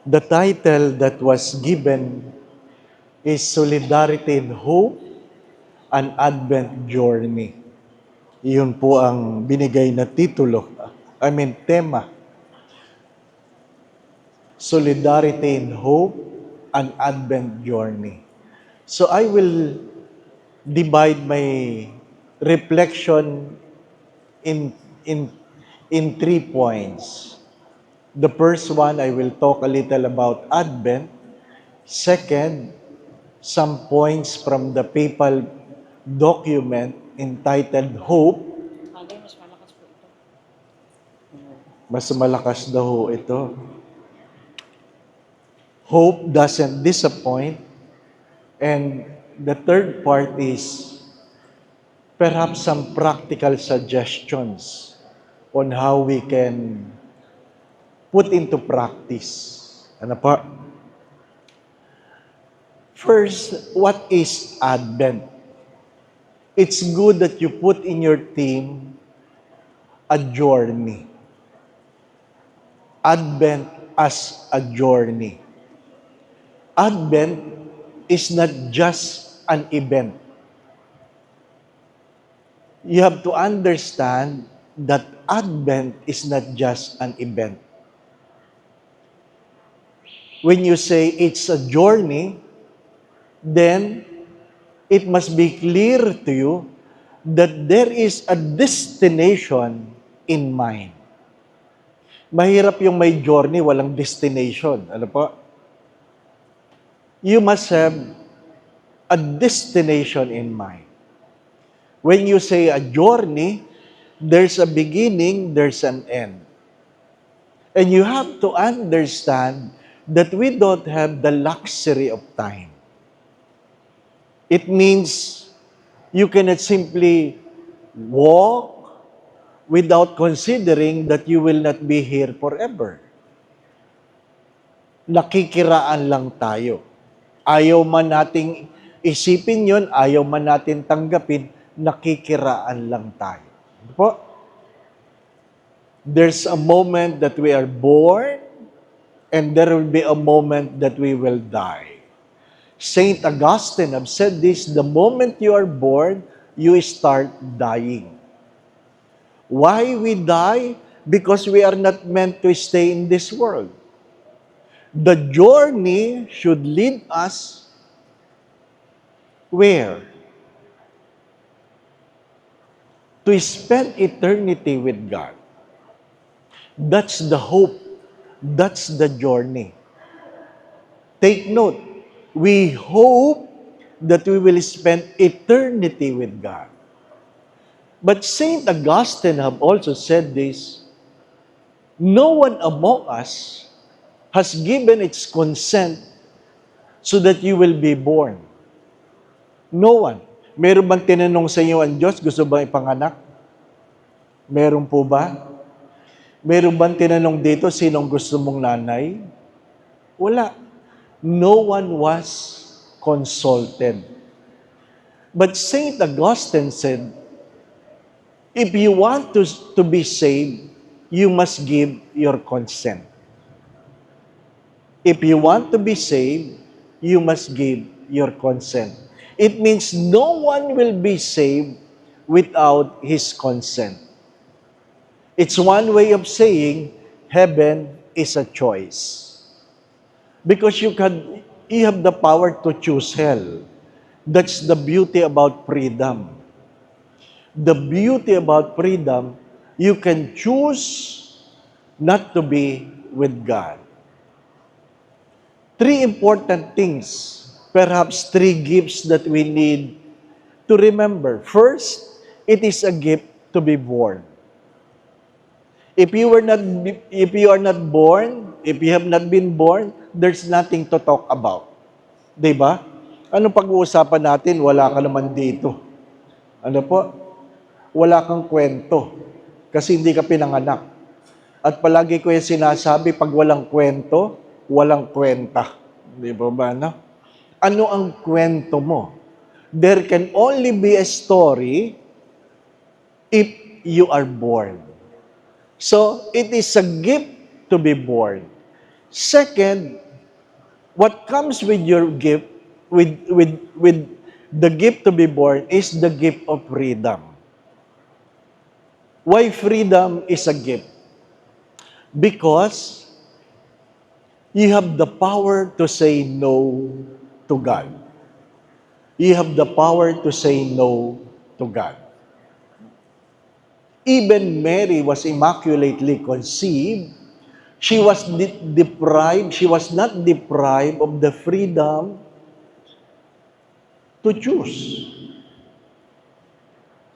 The title that was given is Solidarity in Hope, an Advent Journey. Iyon po ang binigay na titulo, tema. Solidarity in Hope, an Advent Journey. So I will divide my reflection in in in 3 points. The first one, I will talk a little about Advent. Second, some points from the papal document entitled Hope. Mas malakas po ito. Mas malakas daw ito. Hope doesn't disappoint. And the third part is perhaps some practical suggestions on how we can put into practice. Ano po? First, what is Advent? It's good that you put in your theme a journey. Advent as a journey. Advent is not just an event. You have to understand that Advent is not just an event. When you say it's a journey, then it must be clear to you that there is a destination in mind. Mahirap yung may journey, walang destination. Ano po? You must have a destination in mind. When you say a journey, there's a beginning, there's an end. And you have to understand that we don't have the luxury of time. It means you cannot simply walk without considering that you will not be here forever. Nakikiraan lang tayo. Ayaw man nating isipin yon, ayaw man natin tanggapin, nakikiraan lang tayo. Ano po? There's a moment that we are born, and there will be a moment that we will die. Saint Augustine have said this, the moment you are born, you start dying. Why we die? Because we are not meant to stay in this world. The journey should lead us where? To spend eternity with God. That's the hope. That's the journey. Take note. We hope that we will spend eternity with God. But Saint Augustine have also said this, no one among us has given its consent so that you will be born. No one. Meron bang tinanong sa inyo ang Diyos, gusto bang ipanganak? Meron po ba? Meron bang tinanong dito, sinong gusto mong nanay? Wala. No one was consulted. But Saint Augustine said, if you want to be saved, you must give your consent. If you want to be saved, you must give your consent. It means no one will be saved without his consent. It's one way of saying heaven is a choice. Because you have the power to choose hell. That's the beauty about freedom. The beauty about freedom, you can choose not to be with God. 3 important things, perhaps 3 gifts that we need to remember. First, it is a gift to be born. If you are not born, if you have not been born, there's nothing to talk about. 'Di ba? Anong pag-uusapan natin? Wala ka naman dito. Ano po? Wala kang kwento kasi hindi ka pinanganak. At palagi ko yung sinasabi, pag walang kwento, walang kwenta. 'Di ba no? Ano ang kwento mo? There can only be a story if you are born. So, it is a gift to be born. Second, what comes with your gift, with the gift to be born, is the gift of freedom. Why freedom is a gift? Because you have the power to say no to God. You have the power to say no to God. Even Mary was immaculately conceived. She was deprived, she was not deprived of the freedom to choose.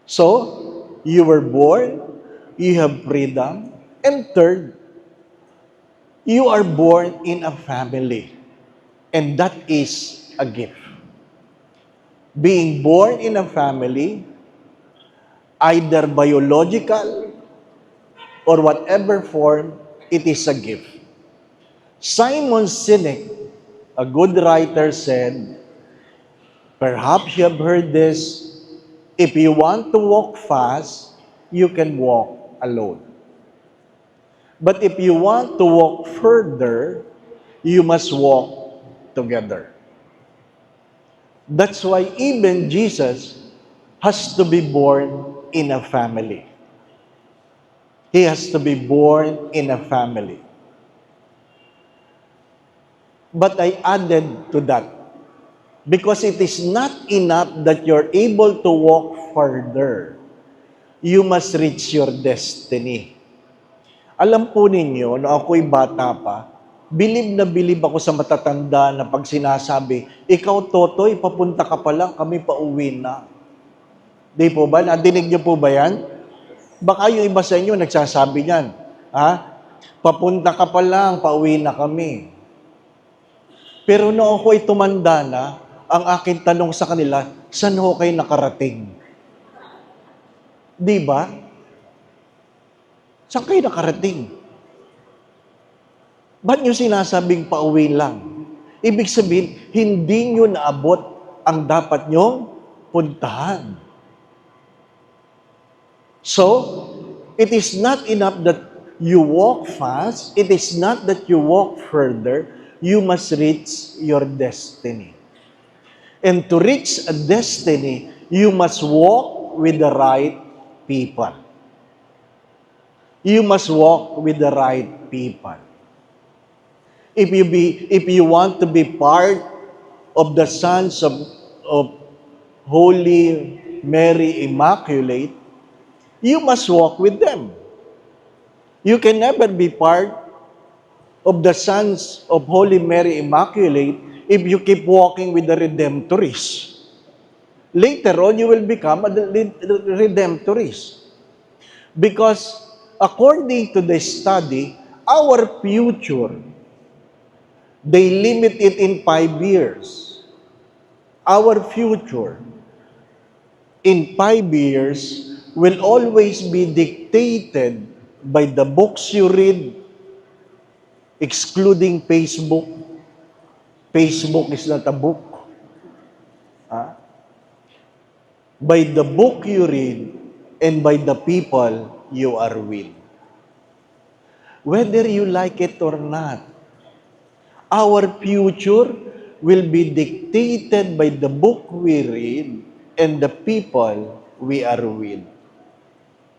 So, you were born, you have freedom, and third, you are born in a family, and that is a gift. Being born in a family, either biological or whatever form, it is a gift. Simon Sinek, a good writer, said, perhaps you have heard this, if you want to walk fast, you can walk alone. But if you want to walk further, you must walk together. That's why even Jesus has to be born in a family. He has to be born in a family. But I added to that, because it is not enough that you're able to walk further. You must reach your destiny. Alam po ninyo, na ako'y bata pa, bilib na bilib ako sa matatanda na pag sinasabi, ikaw, Totoy, papunta ka pa lang, kami pauwi na. Di po ba? Nadinig niyo po ba yan? Baka yung iba sa inyo nagsasabi niyan, ha? Papunta ka pa lang, pauwi na kami. Pero noong ako'y tumanda na, ang aking tanong sa kanila, saan ho kayo nakarating? Di ba? Saan kayo nakarating? Ba't nyo sinasabing pauwi lang? Ibig sabihin, hindi nyo naabot ang dapat nyong puntahan. So, it is not enough that you walk fast. It is not that you walk further. You must reach your destiny. And to reach a destiny, you must walk with the right people. You must walk with the right people. If you want to be part of the sons of Holy Mary Immaculate, you must walk with them. You can never be part of the sons of Holy Mary Immaculate if you keep walking with the Redemptorists. Later on, you will become a Redemptorist. Because according to the study, our future, they limit it in 5 years. Our future in 5 years will always be dictated by the books you read, excluding Facebook. Facebook is not a book. By the book you read and by the people you are with. Whether you like it or not, our future will be dictated by the book we read and the people we are with.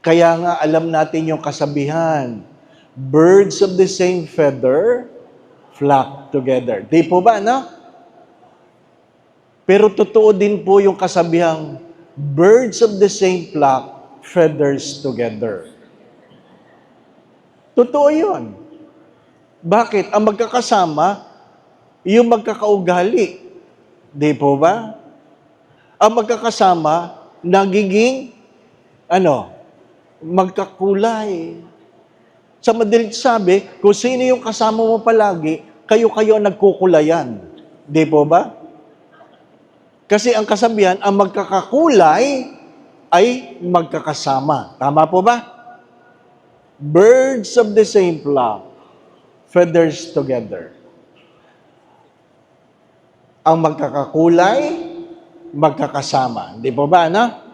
Kaya nga alam natin yung kasabihan, birds of the same feather flock together. Di po ba, no? Pero totoo din po yung kasabihang, birds of the same flock, feathers together. Totoo yun. Bakit? Ang magkakasama, yung magkakaugali. Di po ba? Ang magkakasama, nagiging, magkakulay. Sa madaling sabi, kung sino yung kasama mo palagi, kayo-kayo nagkukulayan. Di po ba? Kasi ang kasabihan, ang magkakakulay ay magkakasama. Tama po ba? Birds of the same flock, feathers together. Ang magkakakulay, magkakasama. Di po ba, ano?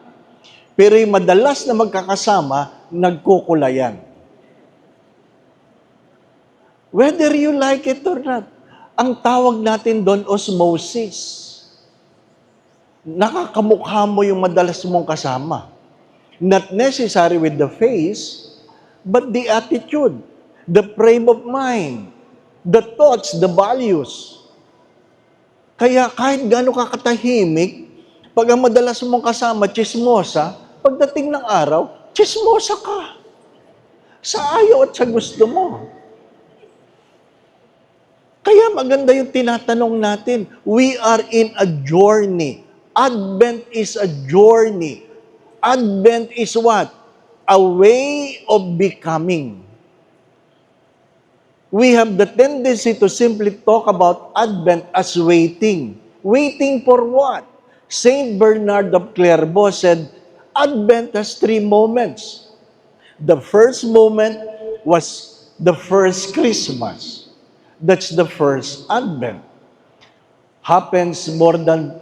Pero yung madalas na magkakasama, nagkukulayan. Whether you like it or not. Ang tawag natin doon, osmosis. Nakakamukha mo yung madalas mong kasama. Not necessary with the face, but the attitude, the frame of mind, the thoughts, the values. Kaya kahit gaano ka katahimik, pag ang madalas mong kasama, chismosa, pagdating ng araw, chismosa ka. Sa ayaw at sa gusto mo. Kaya maganda yung tinatanong natin. We are in a journey. Advent is a journey. Advent is what? A way of becoming. We have the tendency to simply talk about Advent as waiting. Waiting for what? Saint Bernard of Clairvaux said, Advent has 3 moments. The first moment was the first Christmas. That's the first Advent. Happens more than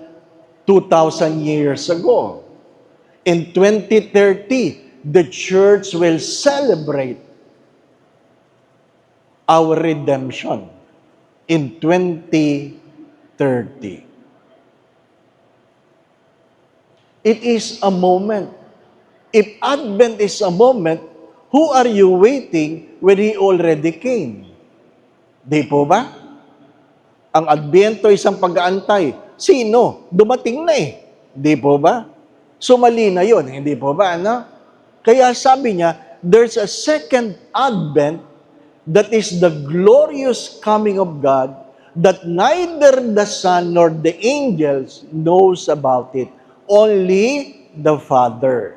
2,000 years ago. In 2030, the church will celebrate our redemption in 2030. It is a moment. If Advent is a moment, who are you waiting when He already came? Di po ba? Ang Adbyento isang pag-aantay. Sino? Dumating na eh. Di po ba? Sumali na yun. Hindi po ba? Ano? Kaya sabi niya, there's a second Advent that is the glorious coming of God that neither the Son nor the angels knows about it. Only the Father.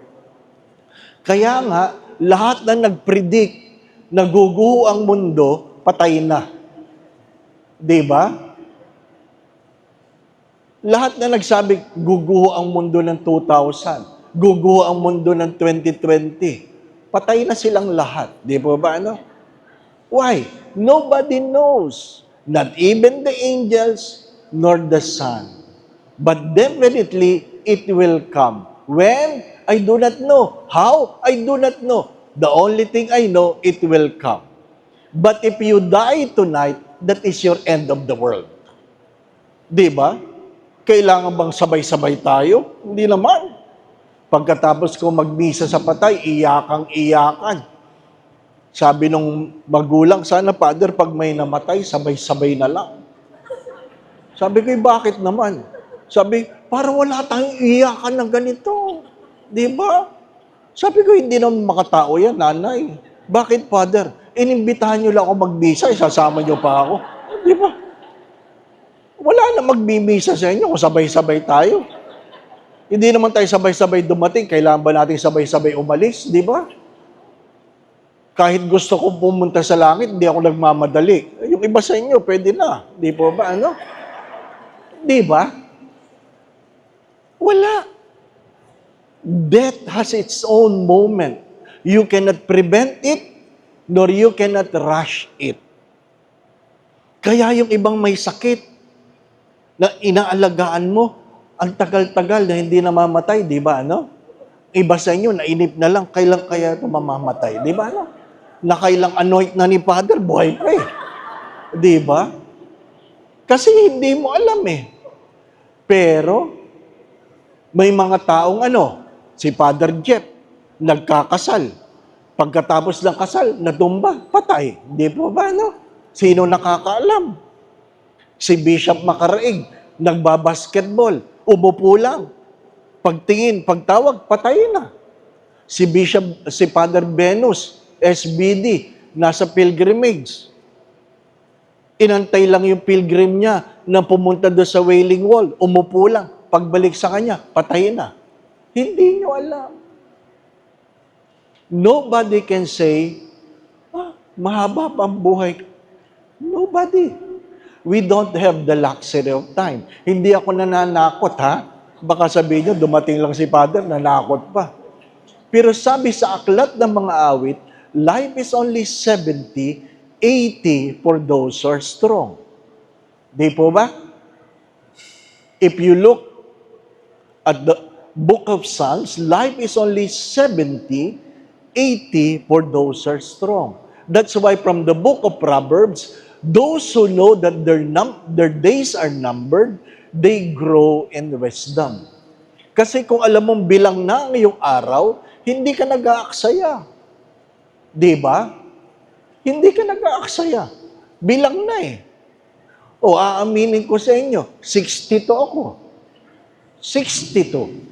Kaya nga, lahat na nag-predict na guguho ang mundo, patay na. Di ba? Lahat na nagsabi, guguho ang mundo ng 2000, guguho ang mundo ng 2020, patay na silang lahat. Di po ba? Ano? Why? Nobody knows. Not even the angels, nor the Son. But definitely, it will come. When? I do not know. How? I do not know. The only thing I know, it will come. But if you die tonight, that is your end of the world. Di ba? Kailangan bang sabay-sabay tayo? Hindi naman. Pagkatapos ko magmisa sa patay, iyakang-iyakan. Sabi nung magulang, sana, Father, pag may namatay, sabay-sabay na lang. Sabi ko, bakit naman? Sabi, parang wala tayong iyakan ng ganito. Di ba? Sabi ko, hindi naman makatao yan, nanay. Bakit, Father? Inimbitahan niyo lang ako magbisa, isasama niyo pa ako. Di ba? Wala na magbimisa sa inyo kung sabay-sabay tayo. Hindi naman tayo sabay-sabay dumating, kailangan ba natin sabay-sabay umalis? Di ba? Kahit gusto ko pumunta sa langit, hindi ako nagmamadali. Yung iba sa inyo, pwede na. Di po ba? Ano? Di ba? Wala. Death has its own moment. You cannot prevent it, nor you cannot rush it. Kaya yung ibang may sakit na inaalagaan mo, ang tagal-tagal na hindi namamatay, di ba? Ano? Iba sa inyo, nainip na lang, kailan kaya ito mamamatay? Di ba? Ano? Nakailang anoint na ni Father, buhay pa eh. Di ba? Kasi hindi mo alam eh. Pero, may mga taong si Father Jeff, nagkakasal. Pagkatapos ng kasal, natumba, patay. Di po ba, Sino nakakaalam? Si Bishop Macaraig, nagbabasketball, umupo lang. Pagtingin, pagtawag, patay na. Si Father Venus, SBD, nasa pilgrimage. Inantay lang yung pilgrim niya na pumunta doon sa Wailing Wall, umupo lang. Pagbalik sa kanya, patay na. Hindi nyo alam. Nobody can say, mahaba pa ang buhay. Nobody. We don't have the luxury of time. Hindi ako nananakot, ha? Baka sabihin nyo, dumating lang si Father, nanakot pa. Pero sabi sa aklat ng mga awit, life is only 70, 80 for those who are strong. Di po ba? If you look at the book of Psalms, life is only 70, 80 for those who are strong. That's why from the book of Proverbs, those who know that their days are numbered, they grow in wisdom. Kasi kung alam mong bilang na ang iyong araw, hindi ka nag-aaksaya. Di ba? Hindi ka nag-aaksaya. Bilang na eh. O, aaminin ko sa inyo, 62 ako. 62.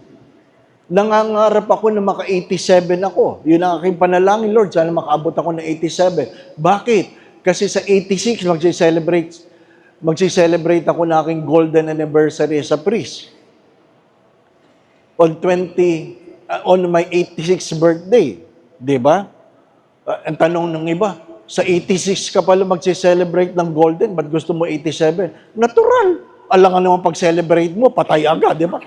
Nangangarap ako na maka-87 ako. Yun ang aking panalangin, Lord, sana makaabot ako ng 87. Bakit? Kasi sa 86, magsiselebrate ako na aking golden anniversary as a priest. On my 86th birthday. Di ba? Ang tanong ng iba, sa 86 ka pala magsiselebrate ng golden, ba't gusto mo 87? Natural. Alam nga naman pag-celebrate mo, patay agad, di ba?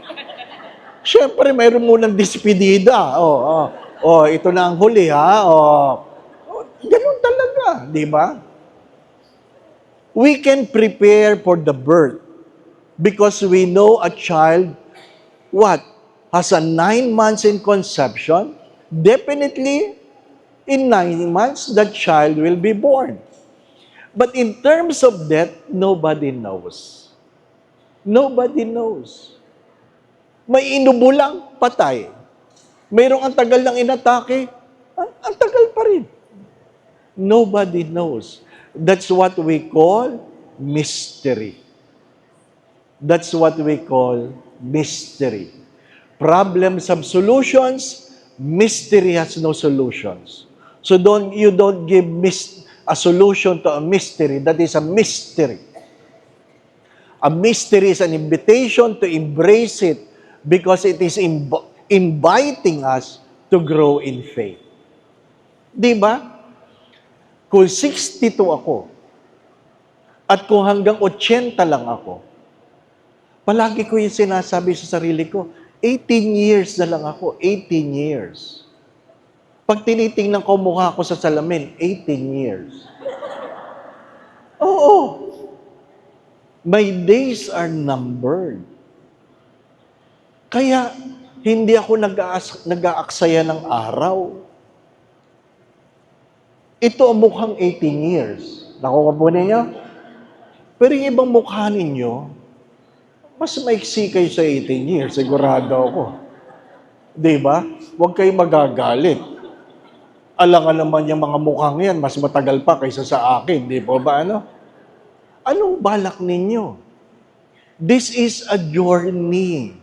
Siyempre, mayroon munang despedida. Ito na ang huli, ha? Ganun talaga, di ba? We can prepare for the birth because we know a child, has a 9 months in conception. Definitely, in 9 months, that child will be born. But in terms of death, nobody knows. Nobody knows. May inubo lang, patay. Mayroong ang tagal ng inatake, ang tagal pa rin. Nobody knows. That's what we call mystery. That's what we call mystery. Problems have solutions, mystery has no solutions. So you don't give a solution to a mystery. That is a mystery. A mystery is an invitation to embrace it because it is inviting us to grow in faith. Di ba? Kung 62 ako, at kung hanggang 80 lang ako, palagi ko yung sinasabi sa sarili ko, 18 years na lang ako, 18 years. Pag tinitingnan ko mukha ko sa salamin, 18 years. Oo. My days are numbered. Kaya, hindi ako nag-aaksaya ng araw. Ito ang mukhang 18 years. Nakuha po ninyo? Pero yung ibang mukha ninyo, mas maiksi kayo sa 18 years, sigurado ako. Diba? Huwag kayo magagalit. Alangan naman yung mga mukhang yan, mas matagal pa kaysa sa akin. Di ba ba? Anong balak ninyo? This is a journey.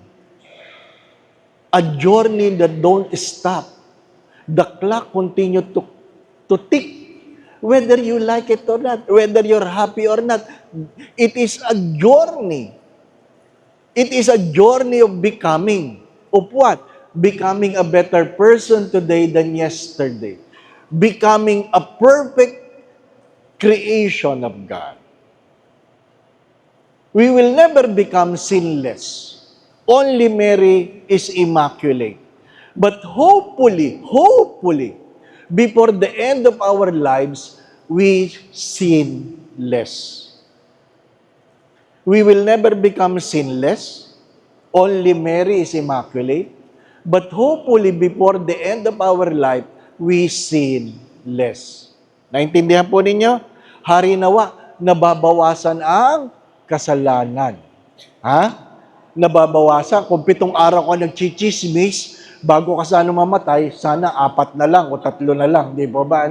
A journey that don't stop. The clock continue to tick. Whether you like it or not, whether you're happy or not, it is a journey. It is a journey of becoming. Of what? Becoming a better person today than yesterday. Becoming a perfect creation of God. We will never become sinless. Only Mary is immaculate. But hopefully, before the end of our lives, we sin less. We will never become sinless. Only Mary is immaculate. But hopefully, before the end of our life, we sin less. Naintindihan po ninyo? Hari nawa, nababawasan ang kasalanan. Ha? Nababawasan. Kung 7 araw ka nagchichismis, bago ka sana mamatay, sana 4 na lang o 3 na lang. Di ba ba?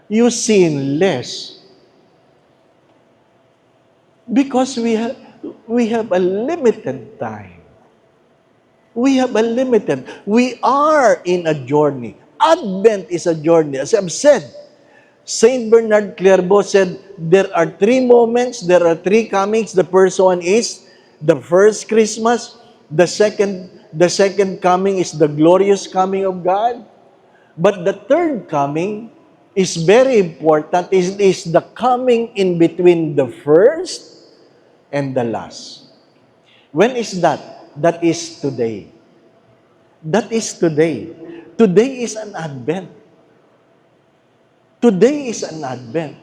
You sin less. Because we have a limited time. We are in a journey. Advent is a journey. As I've said, Saint Bernard Clairvaux said, there are 3 moments, there are 3 comings. The first one is the first Christmas. The second coming is the glorious coming of God. But the third coming is very important. It is the coming in between the first and the last. When is that? That is today. That is today. Today is an Advent. Today is an Advent.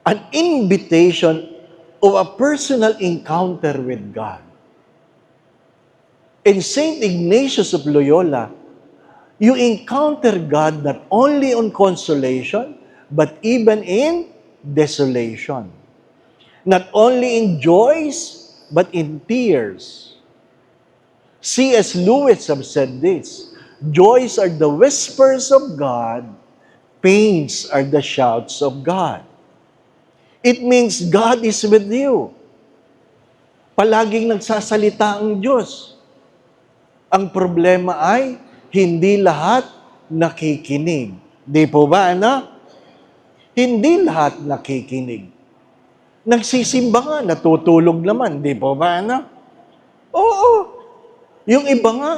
An invitation of a personal encounter with God. And Saint Ignatius of Loyola, You encounter God not only on consolation, but even in desolation. Not only in joys, but in tears. C.S. Lewis have said this, joys are the whispers of God, pains are the shouts of God. It means God is with you. Palaging nagsasalita ang Diyos. Ang problema ay, hindi lahat nakikinig. Di po ba, ano? Hindi lahat nakikinig. Nagsisimba nga, natutulog naman. Di po ba, ano? Oo. Yung iba nga,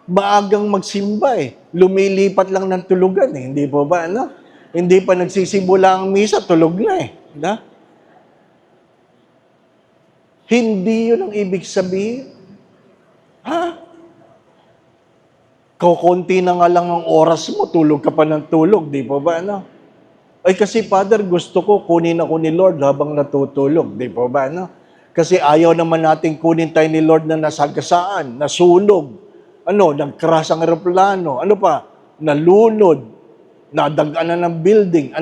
maagang magsimba eh. Lumilipat lang ng tulugan eh. Hindi po ba, ano? Hindi pa nagsisimula ang misa, tulog na eh. Na? Hindi yun ang ibig sabihin. Ha? Kukunti na nga lang ang oras mo, tulog ka pa ng tulog, di po ba, ano? Ay kasi, Father, gusto ko kunin ako ni Lord habang natutulog, di po ba, ano? Kasi ayaw naman natin kunin tayo ni Lord na nasagasaan, nasunog, nag-crash ang aeroplano, nalunod, nadagana ng building,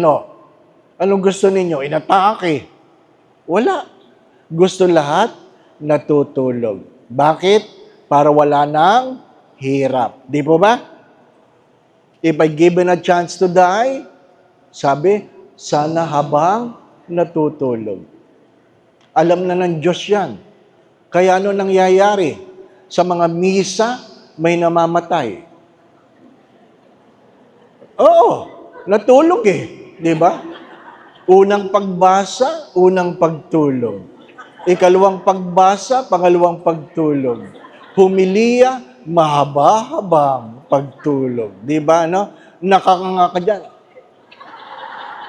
Anong gusto ninyo? Inatake. Wala. Gusto lahat natutulog. Bakit? Para wala nang hirap. Di po ba? If I given a chance to die, sabi, sana habang natutulog. Alam na ng Diyos yan. Kaya ano nangyayari? Sa mga misa, may namamatay. Oo, natulog eh. Di ba? Unang pagbasa, unang pagtulog. Ikalawang pagbasa, pangalawang pagtulog. Humiliya, mahaba-habang pagtulog. Di ba, no? Nakakanga ka dyan.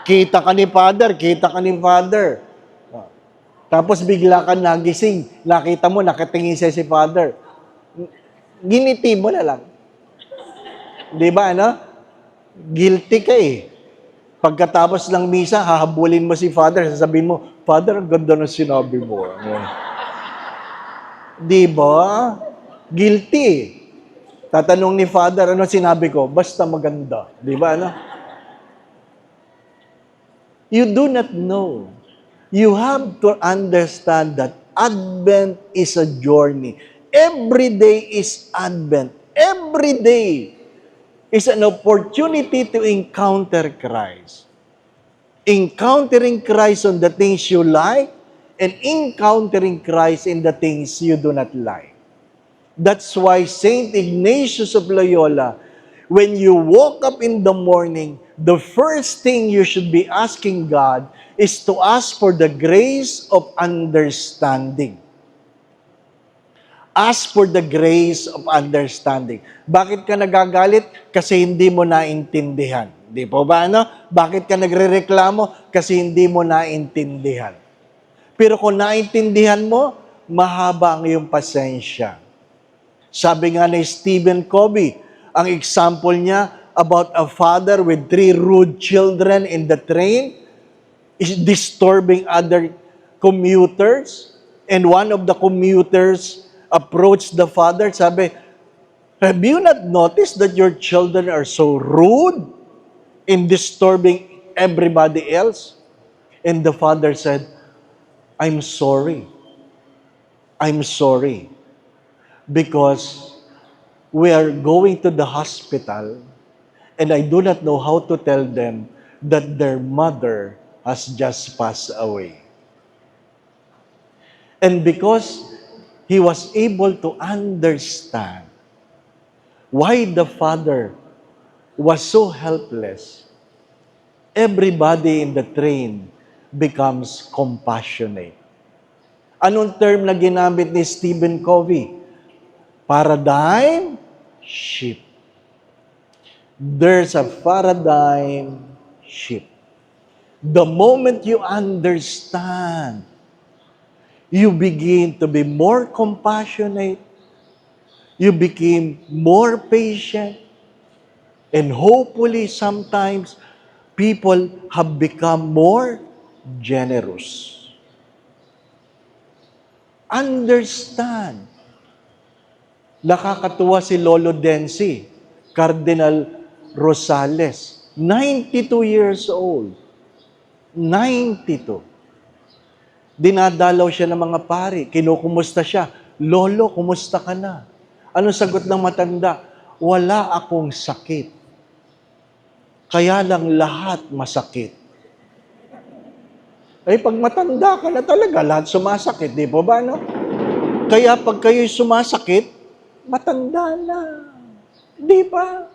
Kita ka ni Father. Tapos bigla ka nagising. Nakita mo, nakatingin siya si Father. Giniti mo na lang. Di ba, Guilty ka eh. Pagkatapos ng misa, hahabulin mo si Father, sasabihin mo, Father, ang ganda ng sinabi mo. Di ba? Guilty. Tatanong ni Father, ano sinabi ko? Basta maganda. Di ba, You do not know. You have to understand that Advent is a journey. Every day is Advent. Every day is an opportunity to encounter Christ. Encountering Christ on the things you like and encountering Christ in the things you do not like. That's why Saint Ignatius of Loyola, when you woke up in the morning, the first thing you should be asking God is to ask for the grace of understanding. Ask for the grace of understanding. Bakit ka nagagalit? Kasi hindi mo naintindihan. Di po ba, Bakit ka nagrereklamo? Kasi hindi mo naintindihan. Pero kung naintindihan mo, mahaba ang iyong pasensya. Sabi nga ni Stephen Covey, ang example niya about a father with 3 rude children in the train is disturbing other commuters. And one of the commuters approached the father, sabi, have you not noticed that your children are so rude in disturbing everybody else? And the father said, I'm sorry. I'm sorry. Because we are going to the hospital and I do not know how to tell them that their mother has just passed away. And because he was able to understand why the father was so helpless, everybody in the train becomes compassionate. Anong term na ginamit ni Stephen Covey? Paradigm shift. There's a paradigm shift. The moment you understand, you begin to be more compassionate, you became more patient, and hopefully sometimes people have become more generous. Understand. Nakakatuwa si Lolo Densi. Cardinal Rosales, 92 years old. 92. Dinadalaw siya ng mga pari, kinukumusta siya. Lolo, kumusta ka na? Anong sagot ng matanda? Wala akong sakit. Kaya lang lahat masakit. Ay, pag matanda ka na talaga, lahat sumasakit. Di ba ba, no? Kaya pag kayo'y sumasakit, matanda na. Di ba?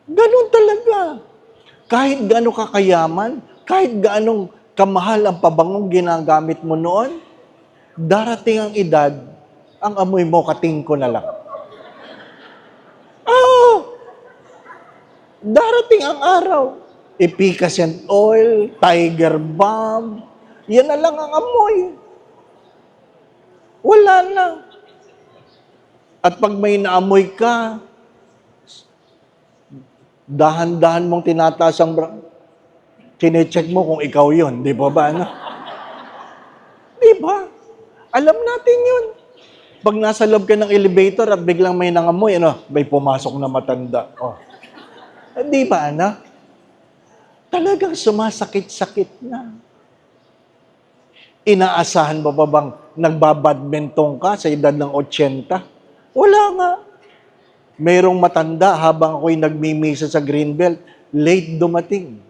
Ganun talaga. Kahit gaano kakayaman, kahit gaanong kamahal ang pabangong ginagamit mo noon, darating ang edad, ang amoy mo katingko na lang. Oh! Darating ang araw. Efficacent oil, Tiger Balm, yan na lang ang amoy. Wala na. At pag may naamoy ka, dahan-dahan mong tinataas ang kine-check mo kung ikaw yun. Di ba ba? Ano? Di ba? Alam natin yun. Pag nasa loob ka ng elevator at biglang may nangamoy, may pumasok na matanda. Oh. Di ba, ano? Talagang sumasakit-sakit na. Inaasahan ba bang nagbabadminton ka sa edad ng 80? Wala nga. Mayroong matanda habang ako'y nagmimisa sa Greenbelt, late dumating.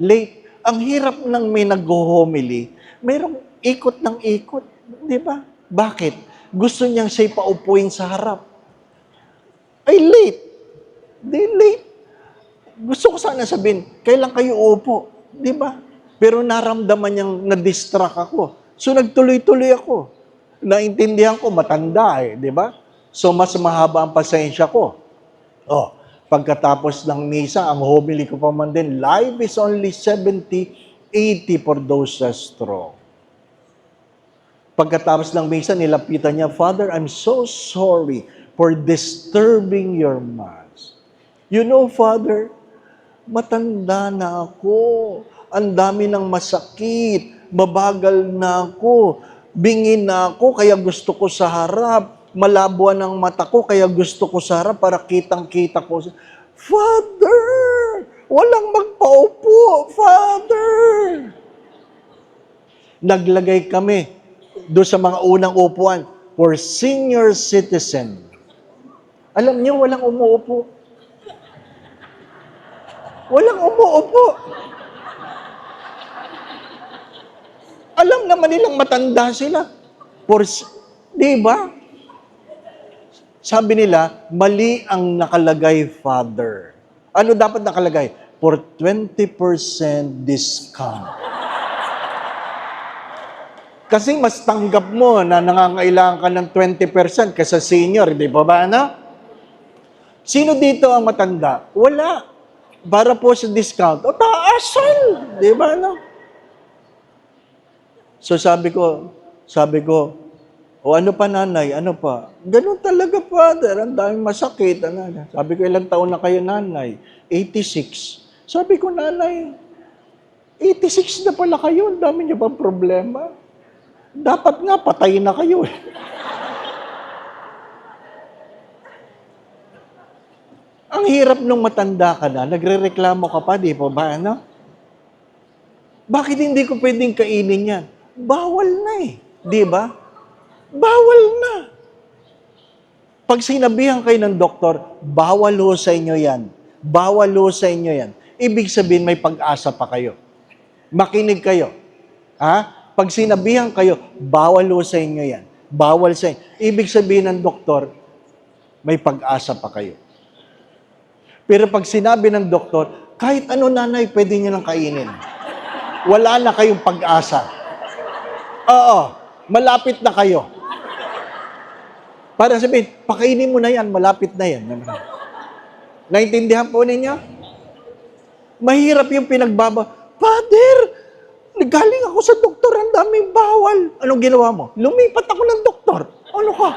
Late. Ang hirap ng may nag-homily, mayroong ikot ng ikot. Di ba? Bakit? Gusto niyang siya'y paupuin sa harap. Ay, late. Di late. Gusto ko sana sabihin, kailan kayo upo? Di ba? Pero naramdaman niyang na-distract ako. So, nagtuloy-tuloy ako. Naintindihan ko, matanda di ba? So, mas mahaba ang pasensya ko. Oh, pagkatapos ng misa, ang homily ko pa man din, life is only 70, 80 for those strong. Pagkatapos ng misa, nilapitan niya, Father, I'm so sorry for disturbing your Mass. You know, Father, matanda na ako. Ang dami ng masakit. Mabagal na ako. Bingin na ako, kaya gusto ko sa harap. Malabuan ang mata ko, kaya gusto ko sa harap para kitang-kita ko. Father! Walang magpaupo, Father! Naglagay kami doon sa mga unang upuan for senior citizen. Alam niyo, walang umuupo. Walang umuupo. Alam naman nilang matanda sila. Di ba? Sabi nila, mali ang nakalagay, Father. Ano dapat nakalagay? For 20% discount. Kasi mas tanggap mo na nangangailangan ka ng 20% kaysa senior, di ba ba, na? Sino dito ang matanda? Wala. Para po sa discount. O, taasan! Di ba, no? So sabi ko, o ano pa nanay, ano pa? Ganun talaga, Father, ang daming masakit. Sabi ko, ilang taon na kayo, nanay? 86. Sabi ko, nanay, 86 na pala kayo, ang dami niyo bang problema? Dapat nga, patay na kayo eh. Ang hirap nung matanda ka na, nagre-reklamo ka pa, di ba ba, ano? Bakit hindi ko pwedeng kainin yan? Bawal na eh. Di ba? Bawal na. Pag sinabihan kayo ng doktor, bawal ho sa inyo yan. Bawal ho sa inyo yan. Ibig sabihin, may pag-asa pa kayo. Makinig kayo. Ha? Pag sinabihan kayo, bawal ho sa inyo yan. Bawal sa inyo. Ibig sabihin ng doktor, may pag-asa pa kayo. Pero pag sinabi ng doktor, kahit ano nanay, pwede niyo nang kainin. Wala na kayong pag-asa. Oo, malapit na kayo. Para sabihin, pakainin mo na yan, malapit na yan. Naintindihan po ninyo? Mahirap yung Father, nagaling ako sa doktor, ang daming bawal. Anong ginawa mo? Lumipat ako ng doktor. Ano ka?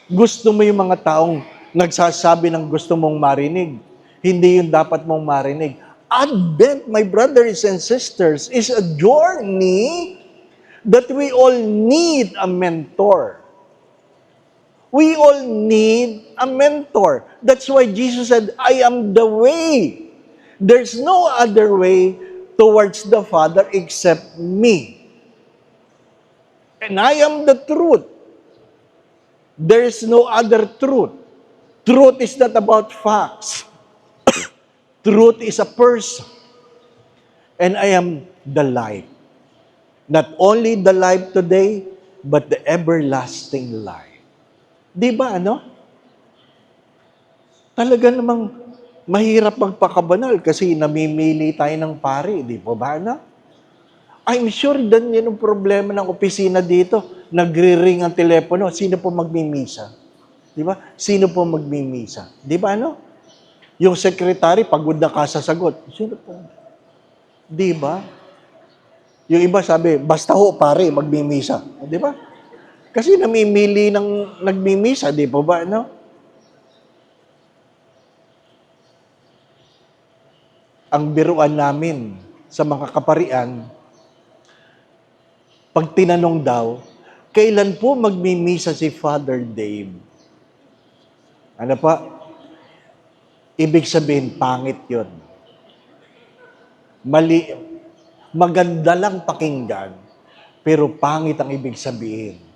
Gusto mo yung mga taong nagsasabi ng gusto mong marinig. Hindi yung dapat mong marinig. Advent, my brothers and sisters, is a journey that we all need a mentor. We all need a mentor. That's why Jesus said, I am the way. There's no other way towards the Father except me. And I am the truth. There is no other truth. Truth is not about facts. Truth is a person. And I am the life. Not only the life today, but the everlasting life. Di ba, ano? Talaga namang mahirap magpakabanal kasi namimili tayo ng pari. Di ba ba, ano? I'm sure yan ang problema ng opisina dito. Nagre-ring ang telepono. Sino po magmimisa? Di ba? Sino po magmimisa? Di ba, ano? Yung secretary, pagod na kasasagot. Sino po? Di ba? Yung iba sabi, basta ho, pare, magmimisa. Di ba? Kasi namimili ng nagmimisa, di ba ba, ano? Ang biruan namin sa mga kaparian, pag tinanong daw, kailan po magmimisa si Father Dave? Ano pa? Ibig sabihin, pangit yun. Mali, maganda lang pakinggan, pero pangit ang ibig sabihin.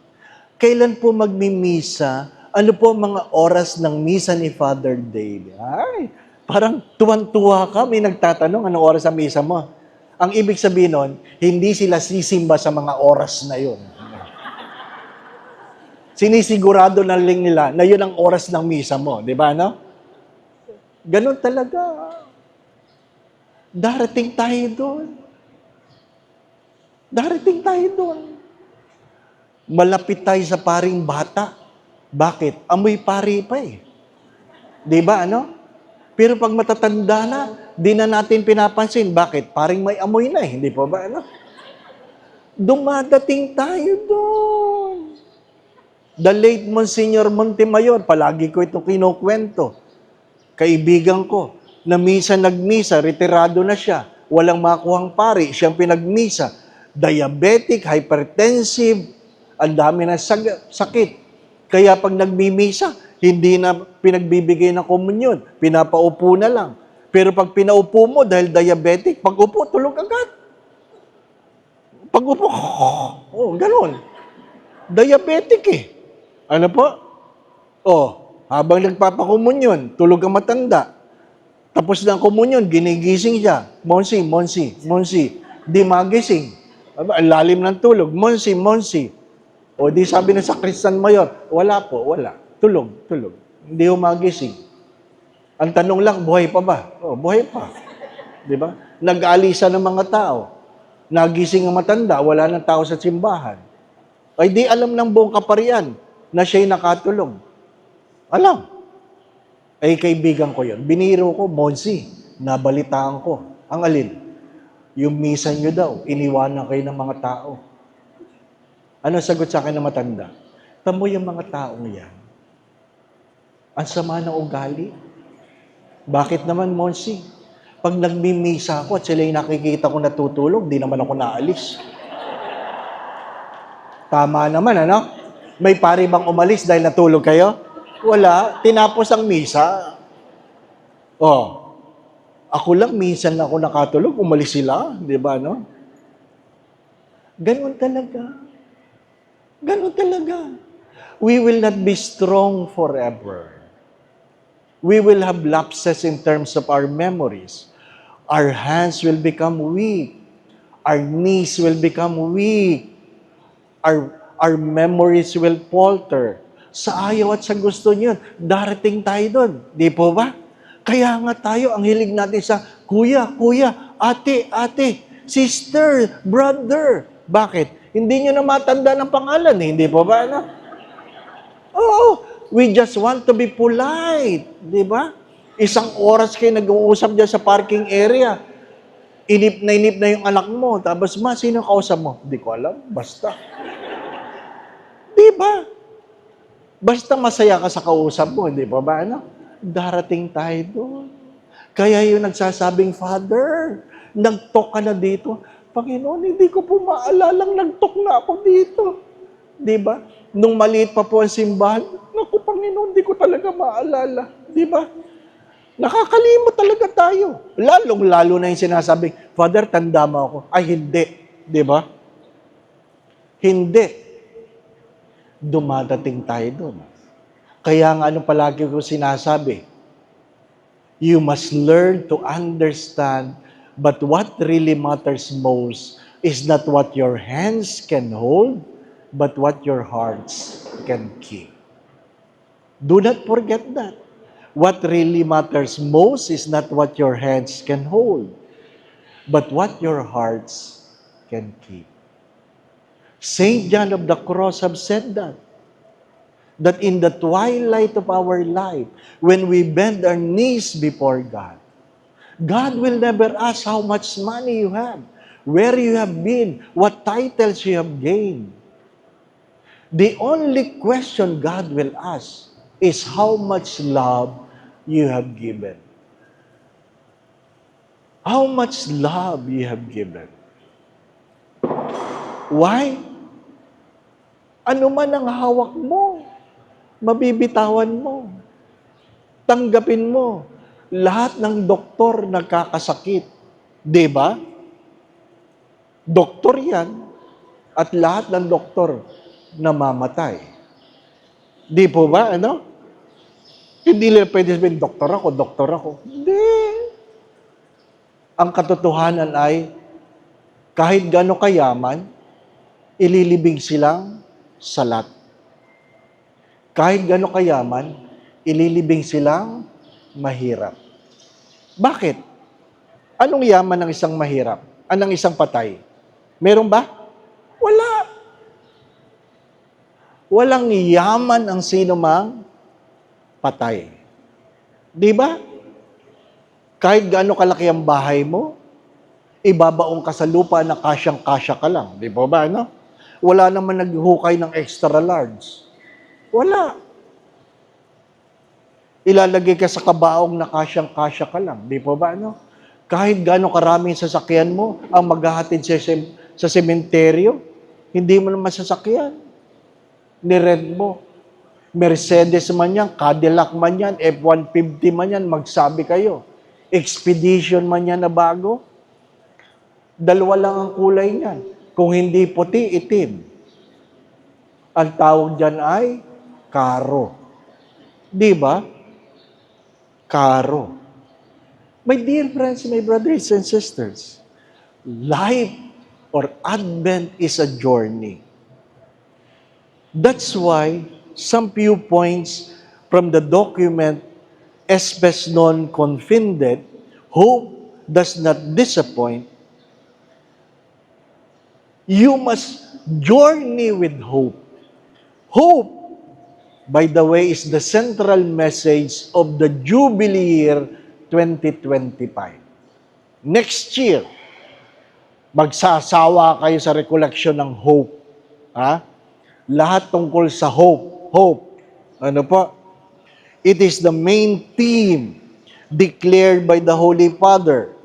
Kailan po magmimisa? Ano po ang mga oras ng misa ni Father Dave? Ay, parang tuwan-tuwa ka, may nagtatanong, anong oras ang misa mo? Ang ibig sabihin nun, hindi sila sisimba sa mga oras na yun. Sinisigurado na lang nila na yun ang oras ng misa mo. Di ba, no? Ganon talaga. Darating tayo doon. Darating tayo doon. Malapit tayo sa paring bata. Bakit? Amoy pari pa eh. Di ba, ano? Pero pag matatanda na, di na natin pinapansin. Bakit? Paring may amoy na eh. Hindi pa ba, ano? Dumadating tayo doon. The late Monsignor Montemayor, palagi ko ito kinukwento. Kaibigan ko, na nagmisa, retirado na siya. Walang makuhang pari, siyang pinagmisa. Diabetic, hypertensive, ang dami ng sakit. Kaya pag nagmimisa, hindi na pinagbibigay ng komunyon. Pinapaupo na lang. Pero pag pinaupo mo dahil diabetic, pag upo, tulog agad. Pag upo, oh, ganun. Diabetic eh. Ano po? Oh, habang nagpapakomunyon, tulog ang matanda. Tapos ng komunyon, ginigising siya. Monsi, Monsi, Monsi. Di magising. Ang lalim ng tulog. Monsi, Monsi. O di sabi na sa Christian Mayor, wala po, wala. Tulog, tulog. Hindi ho magising. Ang tanong lang, buhay pa ba? Oh, buhay pa. Di ba? Nag-aalisa ng mga tao. Nagising ang matanda, wala ng tao sa simbahan. Ay di alam ng buong kaparian na siya'y nakatulog. Alam. Ay kaibigan ko yun. Biniro ko, Monsi, nabalitaan ko. Ang alin? Yung misa nyo daw, iniwanan kayo ng mga tao. Ano sagot sa akin ng matanda? Tamo yung mga taong yan. Ang sama ng ugali. Bakit naman, Monsi? Pag nagmimisa ako at sila'y nakikita ko natutulog, di naman ako naalis. Tama naman, ano? May pari bang umalis dahil natulog kayo? Wala. Tinapos ang misa. Oh, ako lang, minsan ako nakatulog, umalis sila. Di ba, no? Ganon talaga. Ganon talaga. We will not be strong forever. We will have lapses in terms of our memories. Our hands will become weak. Our knees will become weak. Our memories will falter. Sa ayaw at sa gusto niyo, darating tayo doon. Di po ba? Kaya nga tayo, ang hilig natin sa kuya, kuya, ate, ate, sister, brother. Bakit? Hindi niyo na matanda ng pangalan eh. Hindi po ba? Ano? Oo, we just want to be polite. Di ba? Isang oras kayo nag-uusap dyan sa parking area. Inip na yung anak mo. Tapos, ma, sino kausap mo? Hindi ko alam. Basta. Di ba? Basta masaya ka sa kausap mo, hindi pa ba? Ano? Darating tayo doon. Kaya yung nagsasabing, Father, nag-talk ka na dito. Panginoon, hindi ko po maalalang nag-talk na ako dito. Di ba? Nung maliit pa po ang simbahan, naku Panginoon, di ko talaga maalala. Di ba? Nakakalimot talaga tayo. Lalong-lalo na yung sinasabing, Father, tanda mo ako. Ay, hindi. Di ba? Hindi. Dumadating tayo doon. Kaya nga ano palagi ko sinasabi, you must learn to understand, but what really matters most is not what your hands can hold, but what your hearts can keep. Do not forget that. What really matters most is not what your hands can hold, but what your hearts can keep. Saint John of the Cross have said that in the twilight of our life, when we bend our knees before God, God will never ask how much money you have, where you have been, what titles you have gained. The only question God will ask is how much love you have given. How much love you have given. Why? Ano man ang hawak mo, mabibitawan mo. Tanggapin mo. Lahat ng doktor nagkakasakit. Di ba? Doktor yan. At lahat ng doktor namamatay. Di po ba? Ano? Hindi nila pwede sabihin, doktor ako. Hindi. Ang katotohanan ay, kahit gaano kayaman, ililibing silang salat. Kahit gaano kayaman, ililibing silang mahirap. Bakit? Anong yaman ng isang mahirap? Anong isang patay? Meron ba? Wala. Walang yaman ang sino mang patay. Di ba? Kahit gaano kalaki ang bahay mo, ibabaong ka sa lupa na kasyang-kasya ka lang. Di ba ba, no? Wala naman naghukay ng extra large. Wala. Ilalagay ka sa kabaong na kasyang-kasya ka lang. Di ba ba, no? Kahit gaano karaming sasakyan mo ang maghahatid sa sementeryo, hindi mo naman sasakyan. Ni-rent mo. Mercedes man yan, Cadillac man yan, F-150 man yan, magsabi kayo. Expedition man yan na bago. Dalawa lang ang kulay niyan. Kung hindi puti, itim. Ang tawag dyan ay karo. Di ba? Karo. My dear friends, my brothers and sisters, life or Advent is a journey. That's why some few points from the document Espes non confindet, hope does not disappoint. You must journey with hope. Hope, by the way, is the central message of the Jubilee year 2025. Next year, magsasawa kayo sa recollection ng hope. Ha? Lahat tungkol sa hope. Hope. Ano po? It is the main theme declared by the Holy Father.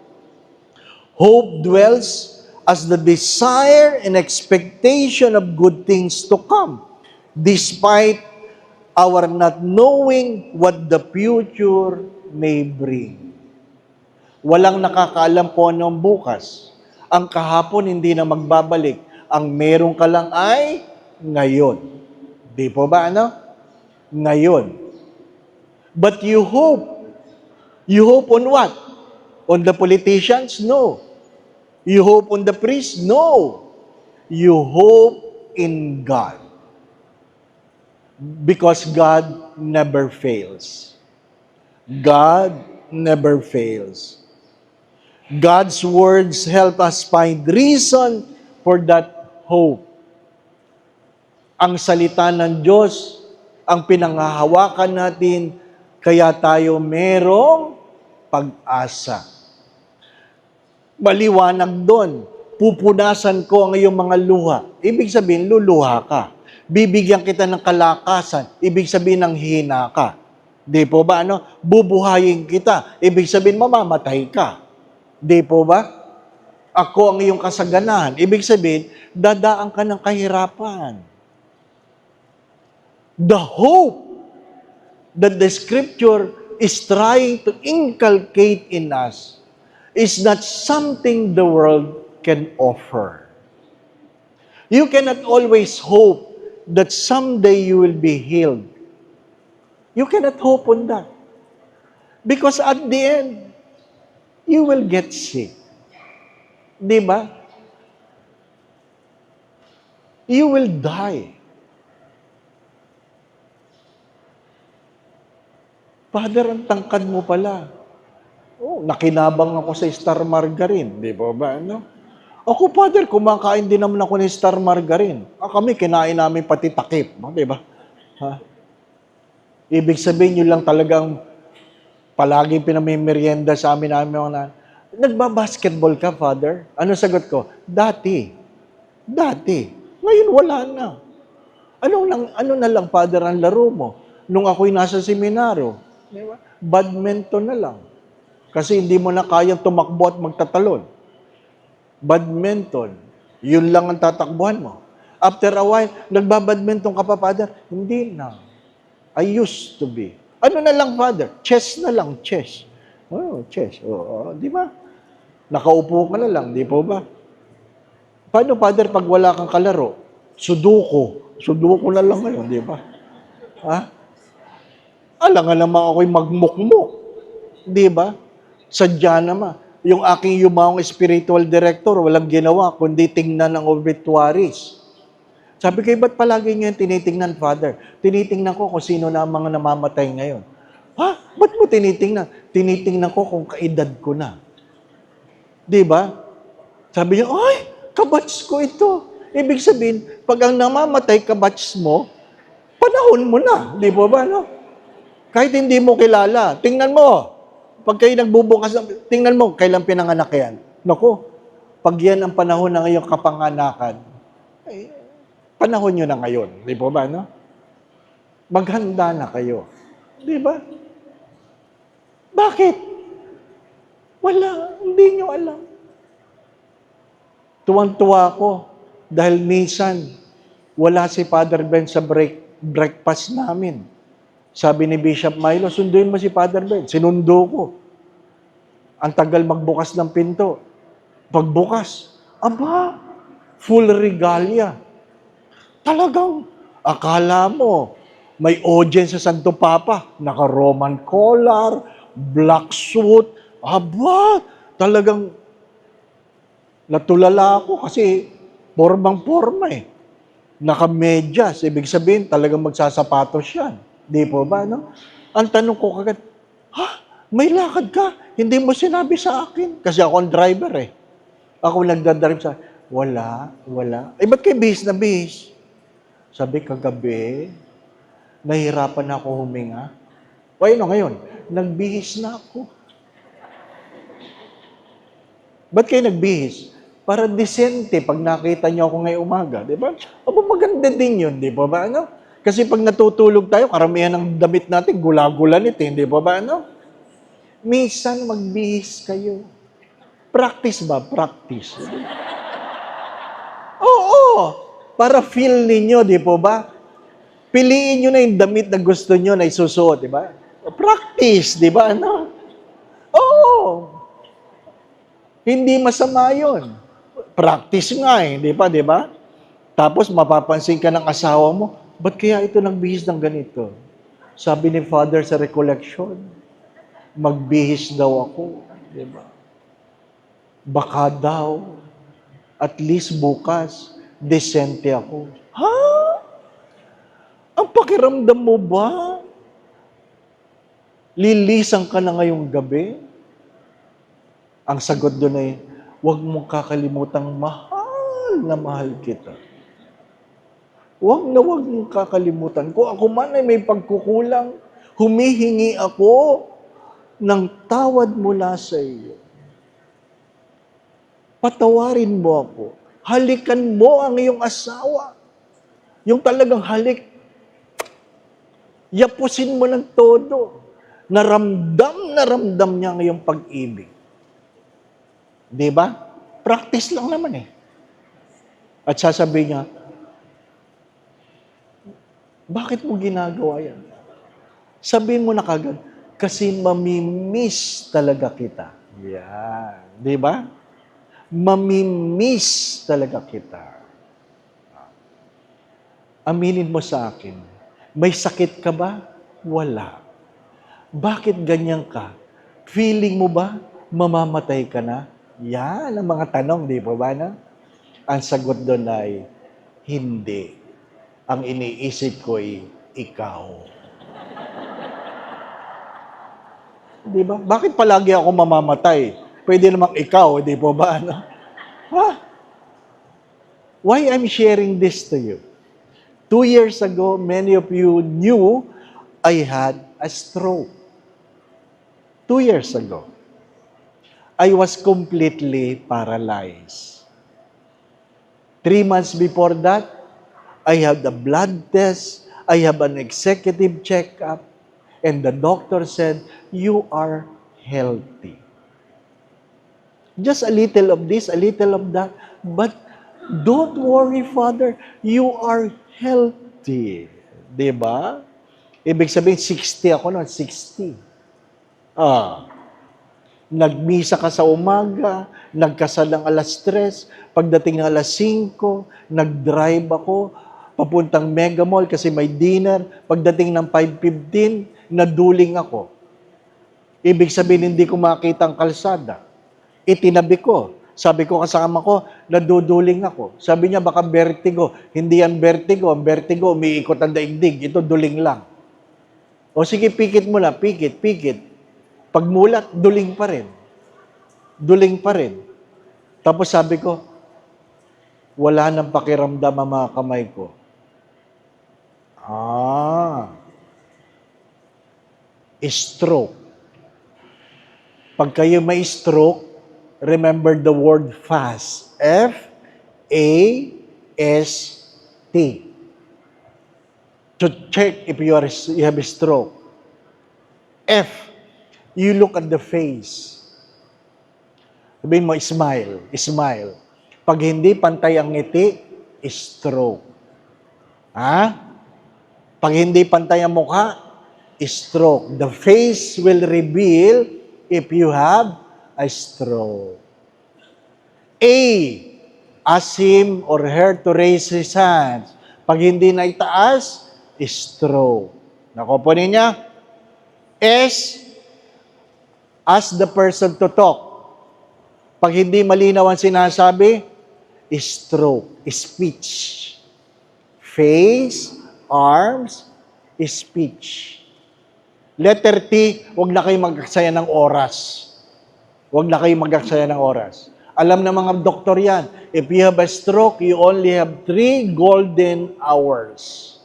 Hope dwells as the desire and expectation of good things to come, despite our not knowing what the future may bring. Walang nakakaalam po ng bukas. Ang kahapon hindi na magbabalik. Ang meron ka lang ay ngayon. Di po ba ano? Ngayon. But you hope. You hope on what? On the politicians? No. You hope on the priests? No. You hope in God. Because God never fails. God never fails. God's words help us find reason for that hope. Ang salita ng Diyos, ang pinanghahawakan natin, kaya tayo merong pag-asa. Maliwanag doon, pupunasan ko ang iyong mga luha. Ibig sabihin, luluha ka. Bibigyan kita ng kalakasan. Ibig sabihin, ng hina ka. Di po ba? Ano? Bubuhayin kita. Ibig sabihin, mamamatay ka. Di po ba? Ako ang iyong kasaganahan. Ibig sabihin, dadaan ka ng kahirapan. The hope that the Scripture is trying to inculcate in us is not something the world can offer. You cannot always hope that someday you will be healed. You cannot hope on that. Because at the end, you will get sick. Di ba? You will die. Father, ang tangkad mo pala. Oh, nakinabang ako sa Star Margarine. Di ba ba? Ano? Ako, Father, kumakain din naman ako ng Star Margarine. Kami, kinain namin pati takip. Di ba? Ha? Ibig sabihin, yun lang talagang palagi pinamimerienda sa amin na, nagbabasketball ka, Father? Ano sagot ko? Dati. Ngayon, wala na. Ano na lang, Father, ang laro mo? Nung ako'y nasa seminaryo, di ba? Badminton na lang. Kasi hindi mo na kayang tumakbo at magtatalon. Badminton. Yun lang ang tatakbuhan mo. After a while, nagbabadminton ka pa, Father? Hindi na. I used to be. Ano na lang, Father? Chess na lang, chess. Oh, chess. Oh, di ba? Nakaupo ka na lang, di po ba? Paano, Father, pag wala kang kalaro? Sudoku. Sudoku na lang ngayon, di ba? Ha? Alam nga naman ako'y magmukmuk. Di ba? Sadya naman. Yung aking yumaong spiritual director, walang ginawa, kundi tingnan ang obituaries. Sabi ko, ba't palagi niyo yung tinitingnan, Father? Tinitingnan ko kung sino na ang mga namamatay ngayon. Ha? Ba't mo tinitingnan? Tinitingnan ko kung kaedad ko na. Di ba? Sabi niya, ay, kabatch ko ito. Ibig sabihin, pag ang namamatay kabatch mo, panahon mo na. Di ba ba, no? Kahit hindi mo kilala, tingnan mo. Pag kayo nagbubukas, tingnan mo, kailan pinanganak yan. Naku, pag yan ang panahon ng iyong kapanganakan, panahon nyo na ngayon. Di ba ba, no? Maghanda na kayo. Di ba? Bakit? Wala, hindi nyo alam. Tuwang-tuwa ako dahil minsan wala si Father Ben sa breakfast namin. Sabi ni Bishop Milo, sunduin mo si Father Ben. Sinundo ko. Ang tagal magbukas ng pinto. Pagbukas, aba, full regalia. Talagang, akala mo, may audience sa Santo Papa. Naka-Roman collar, black suit. Aba, talagang natulala ako kasi formang-forma eh. Naka-medyas. Ibig sabihin, talagang magsasapatos yan. Di po ba, no? Ang tanong ko kagad, may lakad ka? Hindi mo sinabi sa akin. Kasi ako ang driver eh. Ako nagdadrive sa wala. Ba't kayo bihis na bihis? Sabi, kagabi, nahihirapan na ako huminga. O ano ngayon? Nagbihis na ako. Ba't kayo nagbihis? Para disente pag nakita niyo ako ngayong umaga. Di ba? Aba, maganda din yun. Di ba ba? Ano? Kasi pag natutulog tayo, karamihan ng damit natin, gula-gulanit eh. Di ba ba? Ano? Minsan magbihis kayo. Practice ba? Practice. Oo. Para feel ninyo, di po ba? Piliin nyo na yung damit na gusto nyo na isusuot, di ba? Practice, di ba? Ano? Oo. Hindi masama yun. Practice nga eh, di ba? Di ba? Tapos mapapansin ka ng asawa mo, ba't kaya ito nagbihis ng ganito? Sabi ni Father sa recollection, magbihis daw ako. Di ba? Baka daw, at least bukas, decente ako. Ha? Ang pakiramdam mo ba? Lilisan ka na ngayong gabi? Ang sagot doon ay, huwag mong kakalimutang mahal na mahal kita. Huwag mong kakalimutan. Kung ako man ay may pagkukulang, humihingi ako ng tawad mula sa iyo. Patawarin mo ako. Halikan mo ang iyong asawa. Yung talagang halik. Yapusin mo ng todo. Na ramdam niya ang iyong pag-ibig. Di ba? Practice lang naman eh. At sasabihin niya, Bakit mo ginagawa yan? Sabihin mo na kagad, kasi mamimiss talaga kita. Yan. Di ba? Mamimiss talaga kita. Aminin mo sa akin, may sakit ka ba? Wala. Bakit ganyan ka? Feeling mo ba mamamatay ka na? Yan ang mga tanong, di ba ba na? Ang sagot doon ay, hindi. Ang iniisip ko ay, ikaw. Di ba? Bakit palagi ako mamamatay? Pwede namang ikaw, di ba ba? Ano? Ha? Why I'm sharing this to you? 2 years ago, many of you knew I had a stroke. 2 years ago. I was completely paralyzed. 3 months before that, I had a blood test, I have an executive checkup, and the doctor said, you are healthy. Just a little of this, a little of that, but don't worry, Father, you are healthy. Diba? Ibig sabihin, 60 ako noon, 60. Nagmisa ka sa umaga, nagkasal ng alas 3, pagdating ng alas 5, nag-drive ako, papuntang Mega Mall kasi may dinner, pagdating ng 5:15, naduling ako. Ibig sabihin, hindi ko makita ang kalsada. Itinabi ko. Sabi ko kasama ko, naduduling ako. Sabi niya, baka vertigo. Hindi yan vertigo. Ang vertigo, umiikot ang daigdig. Ito, duling lang. O sige, pikit mo na. Pikit, pikit. Pagmulat, duling pa rin. Duling pa rin. Tapos sabi ko, wala nang pakiramdam ang mga kamay ko. Stroke. Pag kayo may stroke, remember the word fast. F-A-S-T. To check if you have a stroke. F, you look at the face. Sabihin mo, smile, smile. Pag hindi pantay ang ngiti, stroke. Pag hindi pantay ang mukha, stroke. The face will reveal if you have a stroke. A, ask him or her to raise his hands. Pag hindi na itaas, stroke. Nakupunin niya? S, ask the person to talk. Pag hindi malinaw ang sinasabi, stroke, speech. Face, arms, speech. Letter T, huwag na kayo mag-aksaya ng oras. Huwag na kayo mag-aksaya ng oras. Alam na mga doktor yan, if you have a stroke, you only have 3 golden hours.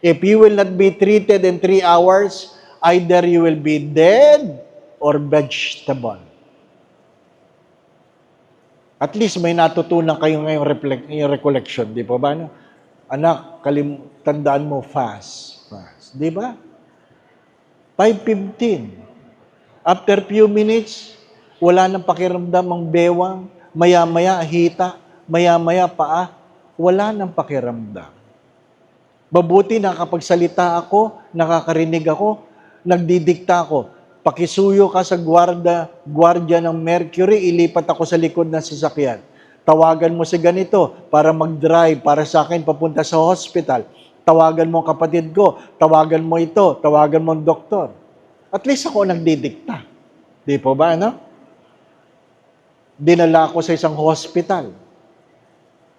If you will not be treated in 3 hours, either you will be dead or vegetable. At least may natutunan kayo ngayong recollection, di ba ba? No? Anak, tandaan mo, fast. Di ba? 5:15. After few minutes, wala nang pakiramdam ang bewang, maya-maya hita, maya-maya paa, wala nang pakiramdam. Mabuti nakapagsalita ako, nakakarinig ako, nagdidikta ako. Pakisuyo ka sa gwardiya ng Mercury, ilipat ako sa likod ng sasakyan. Tawagan mo si ganito para mag-drive para sa akin papunta sa hospital. Tawagan mo ang kapatid ko, tawagan mo ito, tawagan mo ang doktor. At least ako nagdidikta. Di po ba, ano? Dinala ko sa isang hospital.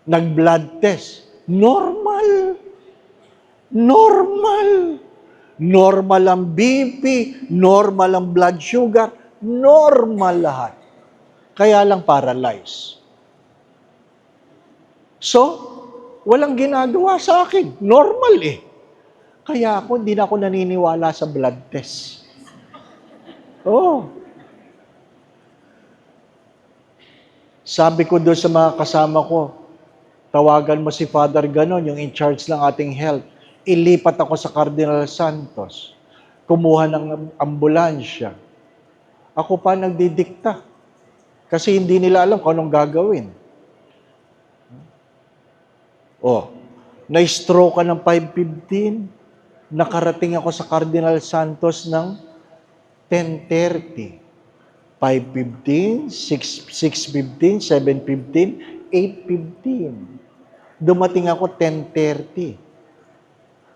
Nag-blood test. Normal. Normal. Normal ang BP, normal ang blood sugar, normal lahat. Kaya lang paralyzed. So, walang ginagawa sa akin. Normal eh. Kaya ako, hindi na ako naniniwala sa blood test. Oh. Sabi ko doon sa mga kasama ko, tawagan mo si Father Ganon, yung in charge ng ating health. Ilipat ako sa Cardinal Santos. Kumuha ng ambulansya. Ako pa nagdidikta. Kasi hindi nila alam kung anong gagawin. Oh, Na-stroke ka ng 5:15. Nakarating ako sa Cardinal Santos ng 10:30. 5:15, 6:15, 7:15, 8:15. Dumating ako 10:30.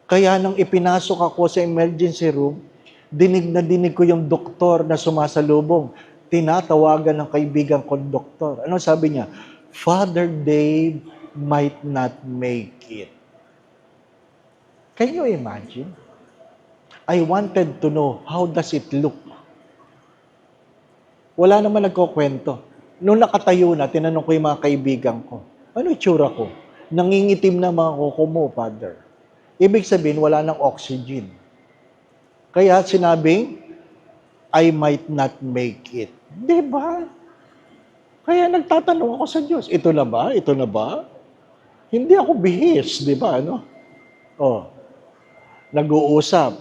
Kaya nang ipinasok ako sa emergency room, dinig na dinig ko yung doktor na sumasalubong. Tinatawagan ng kaibigan kong doktor. Ano sabi niya? Father Dave might not make it. Can you imagine? I wanted to know, how does it look? Wala naman nagkukwento. Nung nakatayo na, tinanong ko yung mga kaibigan ko, ano itsura ko? Nangingitim na mga kuko mo, Father. Ibig sabihin, wala ng oxygen. Kaya sinabing, I might not make it. Di ba? Kaya nagtatanong ako sa Diyos, ito na ba? Ito na ba? Hindi ako bihis, di ba? Ano? Oh, nag-uusap.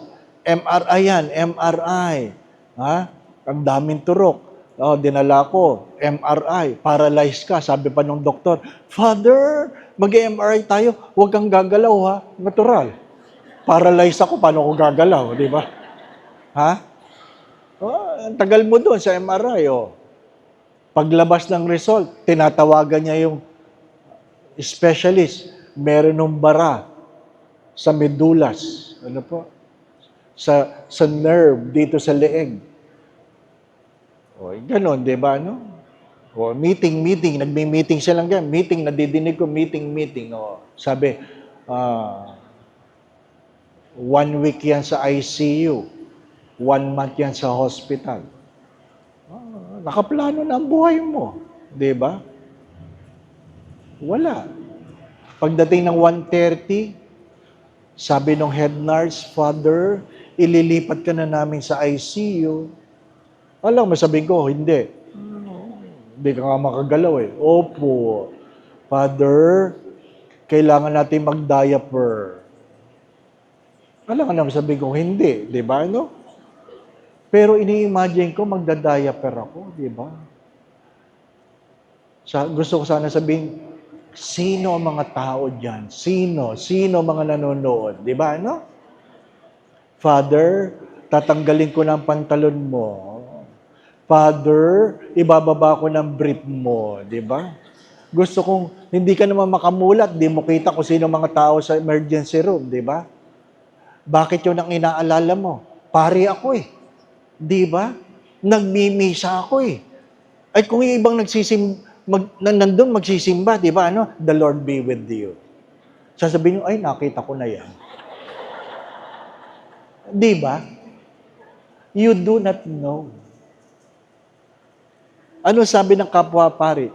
MRI yan, MRI. Ha? Ang daming turok. Oh, dinala ko, MRI, paralyzed ka. Sabi pa nung doktor, Father, mag-MRI tayo, huwag kang gagalaw ha. Natural. Paralyzed ako, paano ko gagalaw, di ba? Ha? Oh, ang tagal mo doon sa MRI, oh. Paglabas ng result, tinatawagan niya yung specialist. Meron ng bara sa medulas. Ano po? Sa nerve, dito sa leeg. O, ganon, di ba, no? O, meeting, nagmi-meeting siya lang yan. Meeting, nadidinig ko, meeting. O, sabi, 1 week yan sa ICU. 1 month yan sa hospital. Nakaplano na ang buhay mo. Di ba? Wala. Pagdating ng 1:30, sabi ng head nurse, Father, ililipat ka na namin sa ICU. Alam mo, sabi ko, hindi. Hindi ka nga makagalaw eh. Opo, Father, kailangan natin mag-diaper. Alam nga naman, sabi ko, hindi. Di ba, no? Pero ini-imagine ko, magda-diaper ako. Di ba? Gusto ko sana sabihin, sino ang mga tao dyan? Sino mga nanonood? Di ba, no? Father, tatanggalin ko ng pantalon mo. Father, ibababa ko ng brief mo, di ba? Gusto kong hindi ka naman makamulat, di mo kita kung sino mga tao sa emergency room, di ba? Bakit yun ang inaalala mo? Pari ako eh. Di ba? Nagmimisa ako eh. Ay kung yung ibang nandun magsisimba, di ba? Ano? The Lord be with you. Sasabihin nyo, ay nakita ko na yan. Di ba? You do not know. Ano sabi ng kapwa pari?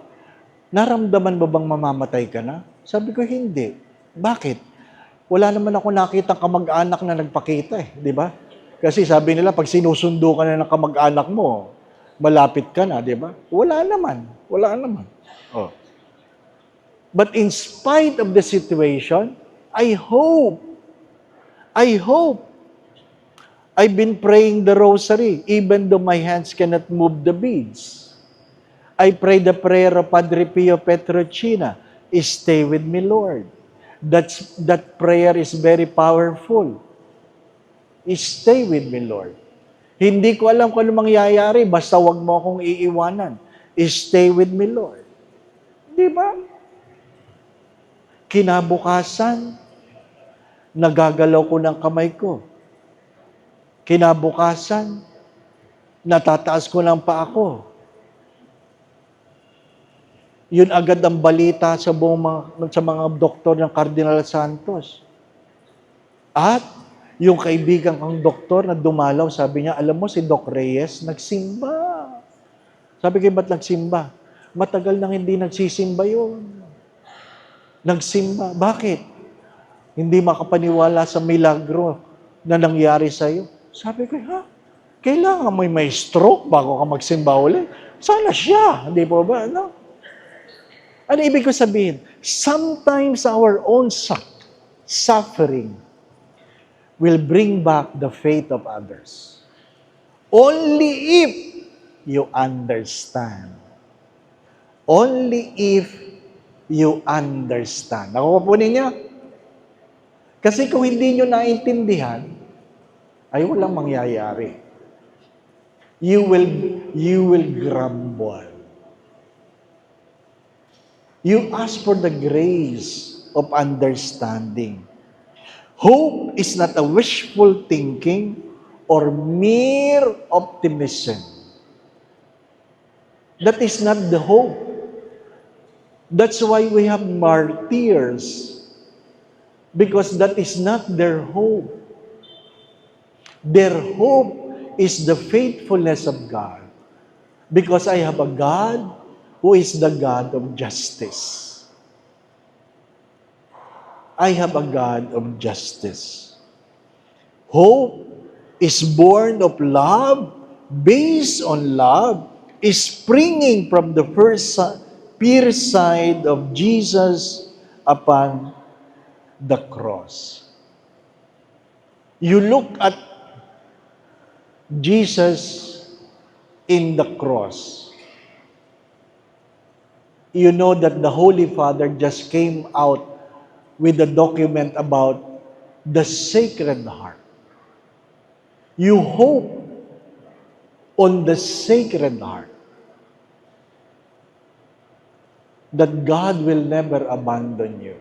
Naramdaman mo bang mamamatay ka na? Sabi ko, hindi. Bakit? Wala naman ako nakitang kamag-anak na nagpakita eh, di ba? Kasi sabi nila, pag sinusundo ka na ng kamag-anak mo, malapit ka na, di ba? Wala naman. Oh. But in spite of the situation, I hope, I've been praying the rosary, even though my hands cannot move the beads. I pray the prayer of Padre Pio Petrocina, stay with me, Lord. That prayer is very powerful. Stay with me, Lord. Hindi ko alam kung ano mangyayari, basta wag mo akong iiwanan. Stay with me, Lord. Di ba? Kinabukasan, nagagalaw ko ng kamay ko. Kinabukasan, natataas ko ng paa ko. Yun agad ang balita sa mga doktor ng Cardinal Santos. At yung kaibigan kong doktor na dumalaw, sabi niya, alam mo si Doc Reyes, nagsimba. Sabi ko, ba't nagsimba? Matagal nang hindi nagsisimba yun. Nagsimba. Bakit? Hindi makapaniwala sa milagro na nangyari sa'yo. Sabi ko, ha? Kailangan mo may stroke bago ka magsimba ulit? Sana siya. Hindi po ba? Ano? Ano ibig ko sabihin? Sometimes our own suffering will bring back the faith of others. Only if you understand. Only if you understand. Nakuha po ninyo? Kasi kung hindi nyo naintindihan, ay walang mangyayari. You will grumble. You ask for the grace of understanding. Hope is not a wishful thinking or mere optimism. That is not the hope. That's why we have martyrs, because that is not their hope. Their hope is the faithfulness of God, because I have a God who is the God of justice. I have a God of justice. Hope is born of love, based on love, is springing from the pierced side of Jesus upon the cross. You look at Jesus in the cross. You know that the Holy Father just came out with a document about the Sacred Heart. You hope on the Sacred Heart, that God will never abandon you.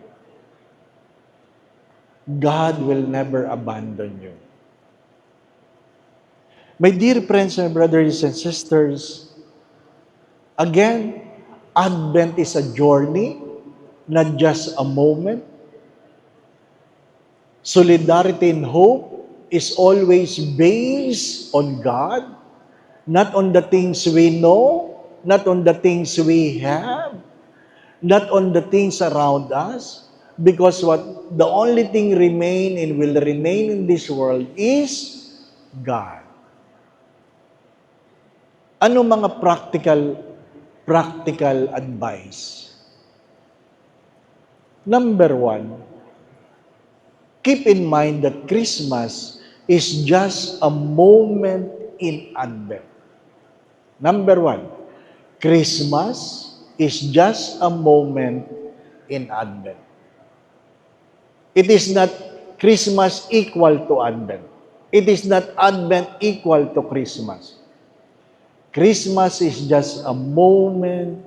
God will never abandon you. My dear friends and brothers and sisters, again, Advent is a journey, not just a moment. Solidarity and hope is always based on God, not on the things we know, not on the things we have, not on the things around us, because the only thing remain and will remain in this world is God. Ano mga practical advice? Number 1, keep in mind that Christmas is just a moment in Advent. Number 1, Christmas is just a moment in Advent. It is not Christmas equal to Advent. It is not Advent equal to Christmas. Christmas is just a moment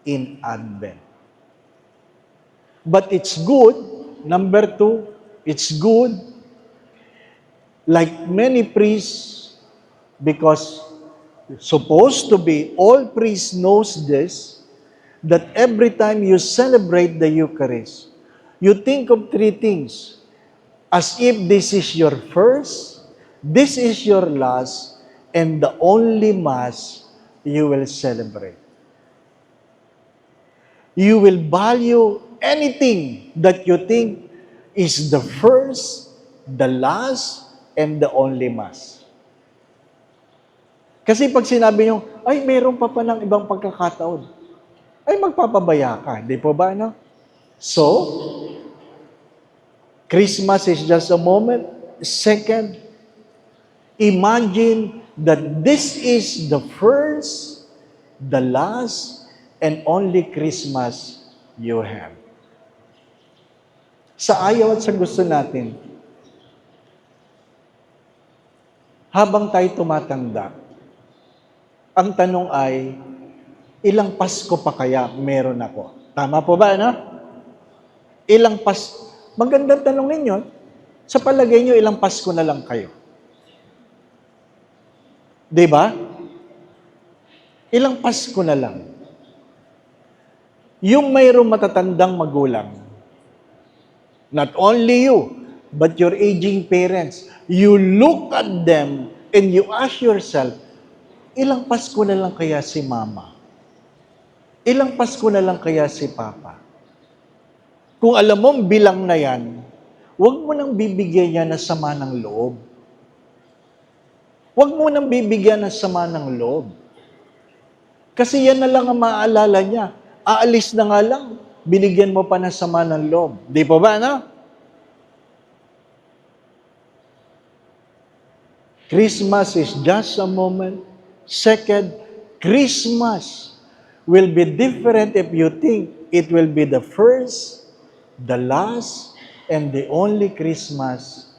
in Advent. But it's good, number 2, it's good, like many priests, because supposed to be, all priests knows this, that every time you celebrate the Eucharist, you think of 3 things, as if this is your first, this is your last, and the only Mass you will celebrate. You will value anything that you think is the first, the last, and the only Mass. Kasi pag sinabi nyo, ay, meron pa ng ibang pagkakataon, ay magpapabaya ka. Di po ba, no? So, Christmas is just a moment. Second, imagine that this is the first, the last, and only Christmas you have. Sa ayaw at sa gusto natin, habang tayo tumatanda, ang tanong ay, ilang Pasko pa kaya meron ako? Tama po ba, no? Ilang Pasko? Magandang tanong ninyo. Sa palagay nyo, ilang Pasko na lang kayo? Diba? Ilang Pasko na lang. Yung mayroong matatandang magulang, not only you, but your aging parents, you look at them and you ask yourself, ilang Pasko na lang kaya si Mama? Ilang Pasko na lang kaya si Papa? Kung alam mo bilang na yan, huwag mo nang bibigyan niya ng sama ng loob. Huwag mo nang bibigyan ng sama ng loob. Kasi yan na lang ang maaalala niya. Aalis na nga lang, binigyan mo pa ng sama ng loob. Di po ba, no? Christmas is just a moment. Second, Christmas will be different if you think it will be the first, the last, and the only Christmas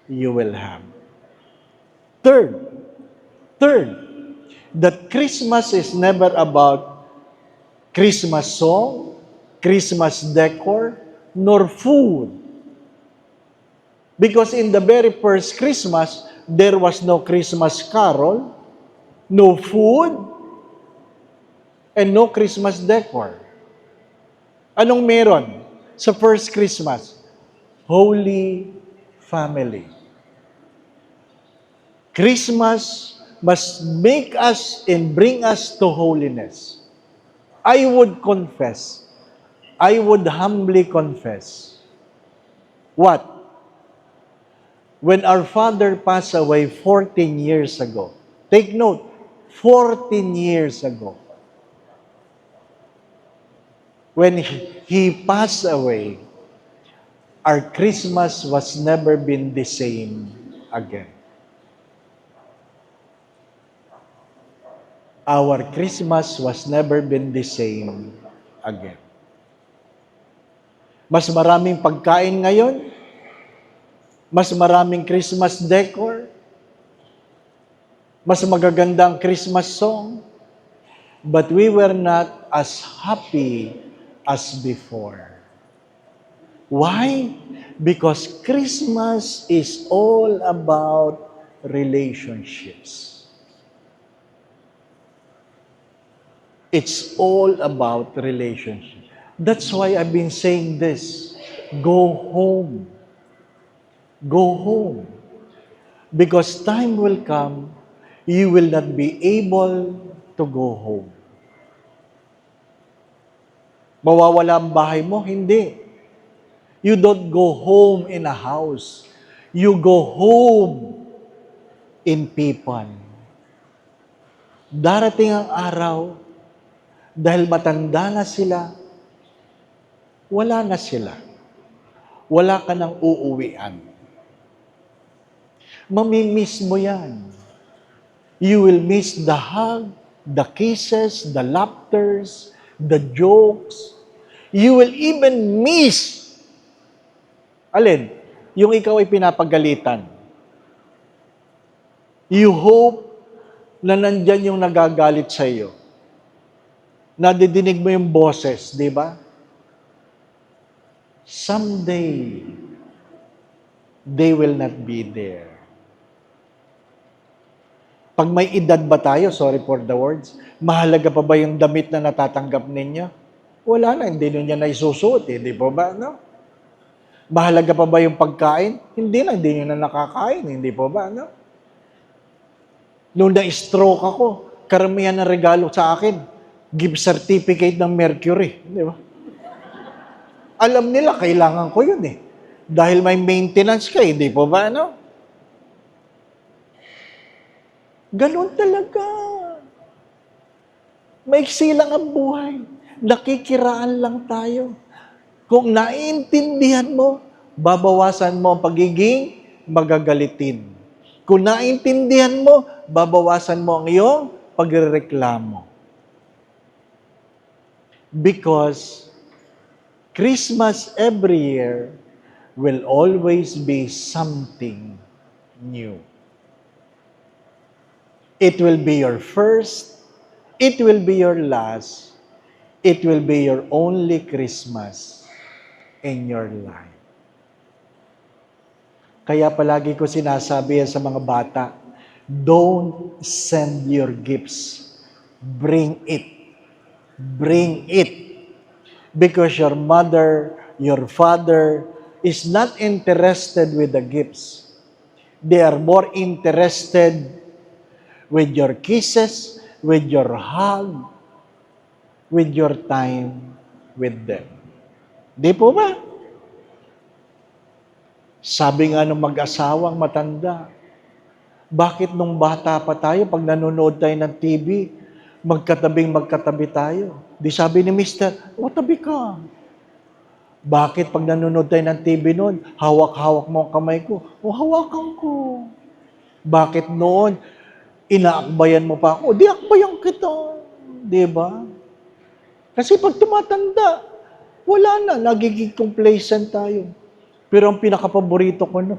you will have. Third, that Christmas is never about Christmas song, Christmas decor, nor food. Because in the very first Christmas, there was no Christmas carol, no food, and no Christmas decor. Anong meron sa first Christmas? Holy Family. Christmas must make us and bring us to holiness. I would confess, I would humbly confess, what? When our father passed away 14 years ago, take note, 14 years ago, when he passed away, our Christmas was never been the same again. Our Christmas was never been the same again. Mas maraming pagkain ngayon, mas maraming Christmas decor, mas magagandang Christmas song, but we were not as happy as before. Why? Because Christmas is all about relationships. It's all about relationship. That's why I've been saying this. Go home. Go home. Because time will come, you will not be able to go home. Mawawala ang bahay mo? Hindi. You don't go home in a house. You go home in people. Darating ang araw, dahil matanda na sila, wala na sila. Wala ka nang uuwian. Mamimiss mo yan. You will miss the hug, the kisses, the laughters, the jokes. You will even miss, alin? Yung ikaw ay pinapagalitan. You hope na nandyan yung nagagalit sa iyo. Nadidinig mo yung boses, di ba? Someday, they will not be there. Pag may edad ba tayo, sorry for the words, mahalaga pa ba yung damit na natatanggap ninyo? Wala na, hindi nyo na isusuot, di po ba? No? Mahalaga pa ba yung pagkain? Hindi na, hindi nyo na nakakain, hindi po ba? No? Noong na-stroke ako, karamihan ng regalo sa akin, gift certificate ng Mercury. Di ba? Alam nila, kailangan ko yun eh. Dahil may maintenance ka, hindi po ba, no? Ganon talaga. Maiksi lang ang buhay. Nakikiraan lang tayo. Kung naiintindihan mo, babawasan mo ang pagiging magagalitin. Kung naiintindihan mo, babawasan mo ang iyong pagrereklamo. Because Christmas every year will always be something new. It will be your first, it will be your last, it will be your only Christmas in your life. Kaya palagi ko sinasabi yan sa mga bata, don't send your gifts. Bring it. Bring it. Because your mother, your father is not interested with the gifts. They are more interested with your kisses, with your hug, with your time with them. Di po ba? Sabi nga ng mag-asawang matanda, bakit nung bata pa tayo, pag nanonood tayo ng TV, magkatabi tayo? Di sabi ni Mister, tabi ka. Bakit pag nanonood tayo ng TV noon, hawak-hawak mo ang kamay ko? Hawakan ko. Bakit noon, inaakbayan mo pa ako? Di akbayan kita. Di ba? Kasi pag tumatanda, wala na, nagiging complacent tayo. Pero ang pinakapaborito ko, no,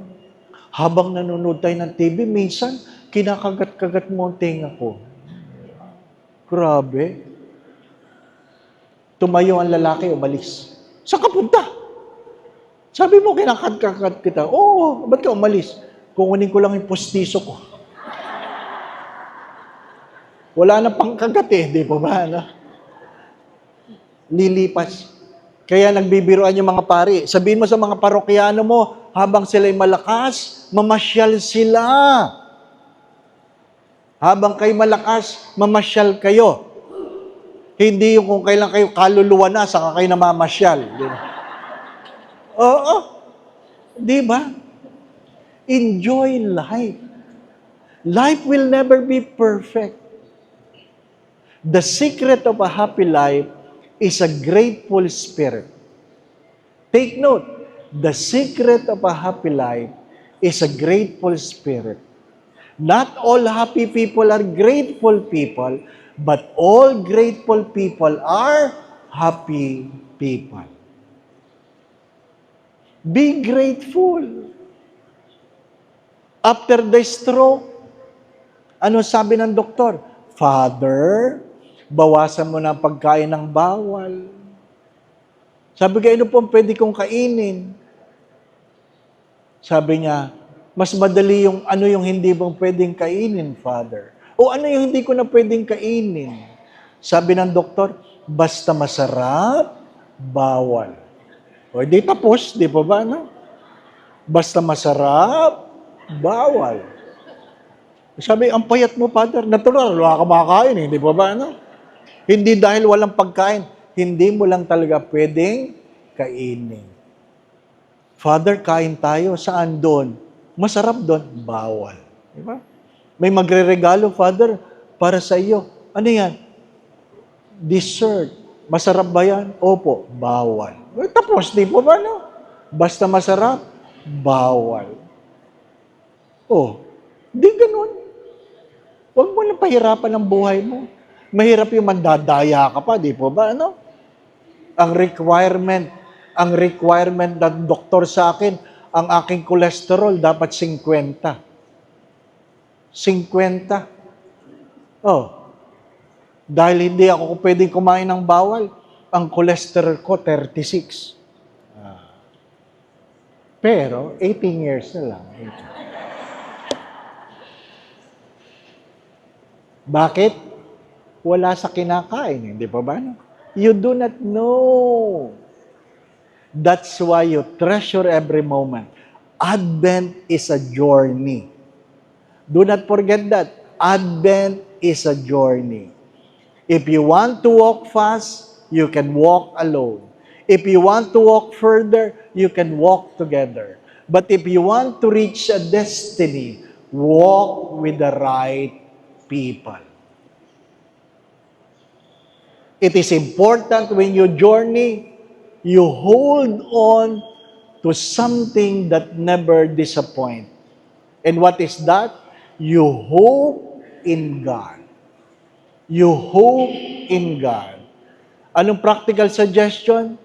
habang nanonood tayo ng TV, minsan, kinakagat-kagat mo ang tenga ko. Grabe. Tumayo ang lalaki, umalis. Saan ka punta? Sabi mo, kinakagat kita. Oo, ba't ka umalis? Kukunin ko lang yung postiso ko. Wala na pang kagat di ba ba? Ano? Lilipas. Kaya nagbibiruan yung mga pari. Sabihin mo sa mga parokyano mo, habang sila'y malakas, mamasyal sila. Habang kayo malakas, mamasyal kayo. Hindi yung kung kailan kayo kaluluwa na, saka kayo namamasyal. Di ba? Oo. Di ba? Enjoy life. Life will never be perfect. The secret of a happy life is a grateful spirit. Take note, the secret of a happy life is a grateful spirit. Not all happy people are grateful people, but all grateful people are happy people. Be grateful. After the stroke, ano sabi ng doktor? Father, bawasan mo na ang pagkain ng bawal. Sabi ko, ano pong pwede kong kainin? Sabi niya, mas madali yung ano yung hindi mong pwedeng kainin, Father. O ano yung hindi ko na pwedeng kainin? Sabi ng doktor, basta masarap, bawal. O di tapos, di pa ba? No? Basta masarap, bawal. Sabi, ang payat mo, Father. Natural, wala ka makakain, di ba ba? No? Hindi dahil walang pagkain, hindi mo lang talaga pwedeng kainin. Father, kain tayo. Saan doon? Masarap doon? Bawal. Di ba? May magre-regalo, Father, para sa iyo. Ano yan? Dessert. Masarap ba yan? Opo, bawal. Tapos, di po ba, no? Basta masarap, bawal. Oh, di ganun. Huwag mo na pahirapan ang buhay mo. Mahirap yung mandadaya ka pa, di po ba? Ano? Ang requirement ng doktor sa akin, ang aking cholesterol dapat 50. 50. Oh. Dahil hindi ako pwedeng kumain ng bawal, ang cholesterol ko 36. Pero 18 years na lang. Bakit? Wala sa kinakain, hindi pa ba? No? You do not know. That's why you treasure every moment. Advent is a journey. Do not forget that. Advent is a journey. If you want to walk fast, you can walk alone. If you want to walk further, you can walk together. But if you want to reach a destiny, walk with the right people. It is important when you journey, you hold on to something that never disappoints. And what is that? You hope in God. You hope in God. Anong practical suggestion?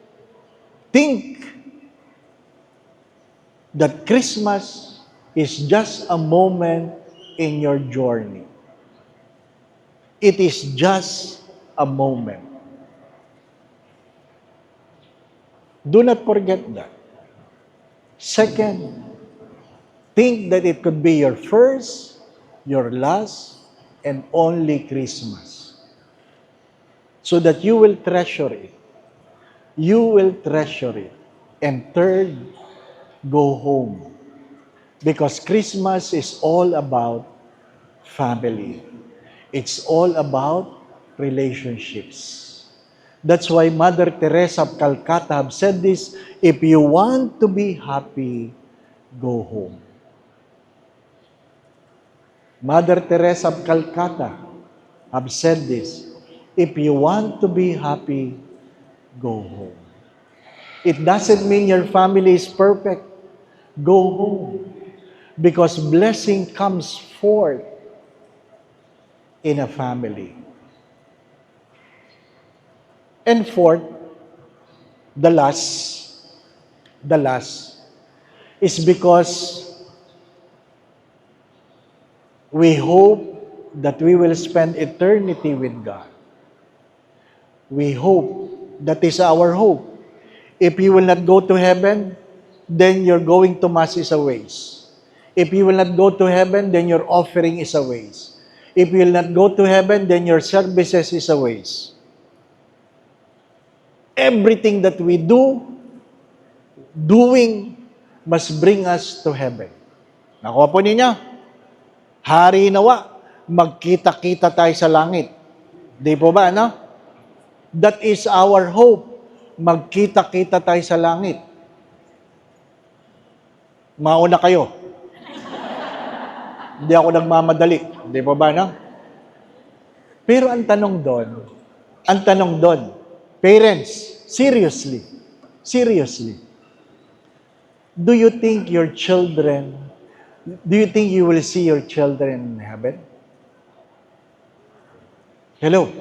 Think that Christmas is just a moment in your journey. It is just a moment. Do not forget that. Second, think that it could be your first, your last, and only Christmas. So that you will treasure it. You will treasure it. And third, go home. Because Christmas is all about family. It's all about relationships. That's why Mother Teresa of Calcutta have said this, if you want to be happy, go home. Mother Teresa of Calcutta have said this, if you want to be happy, go home. It doesn't mean your family is perfect. Go home. Because blessing comes forth in a family. And fourth, the last, is because we hope that we will spend eternity with God. We hope. That is our hope. If you will not go to heaven, then your going to Mass is a waste. If you will not go to heaven, then your offering is a waste. If you will not go to heaven, then your services is a waste. Everything that we doing, must bring us to heaven. Nakuha po ninyo? Hari nawa, magkita-kita tayo sa langit. Di po ba, no? That is our hope. Magkita-kita tayo sa langit. Mauna kayo. Hindi ako nagmamadali. Di po ba, no? Pero ang tanong doon, parents, seriously, do you think you will see your children in heaven? Hello?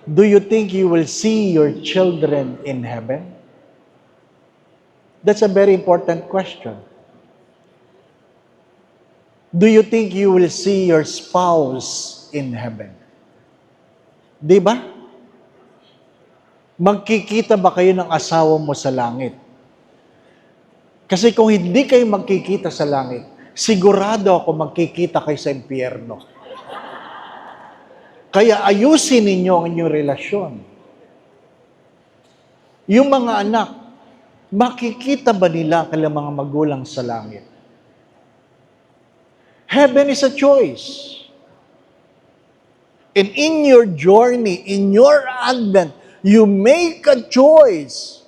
Do you think you will see your children in heaven? That's a very important question. Do you think you will see your spouse in heaven? Di ba? Magkikita ba kayo ng asawa mo sa langit? Kasi kung hindi kayo magkikita sa langit, sigurado ako magkikita kayo sa impyerno. Kaya ayusin ninyo ang inyong relasyon. Yung mga anak, makikita ba nila kailang mga magulang sa langit? Heaven is a choice. And in your journey, in your advent, you make a choice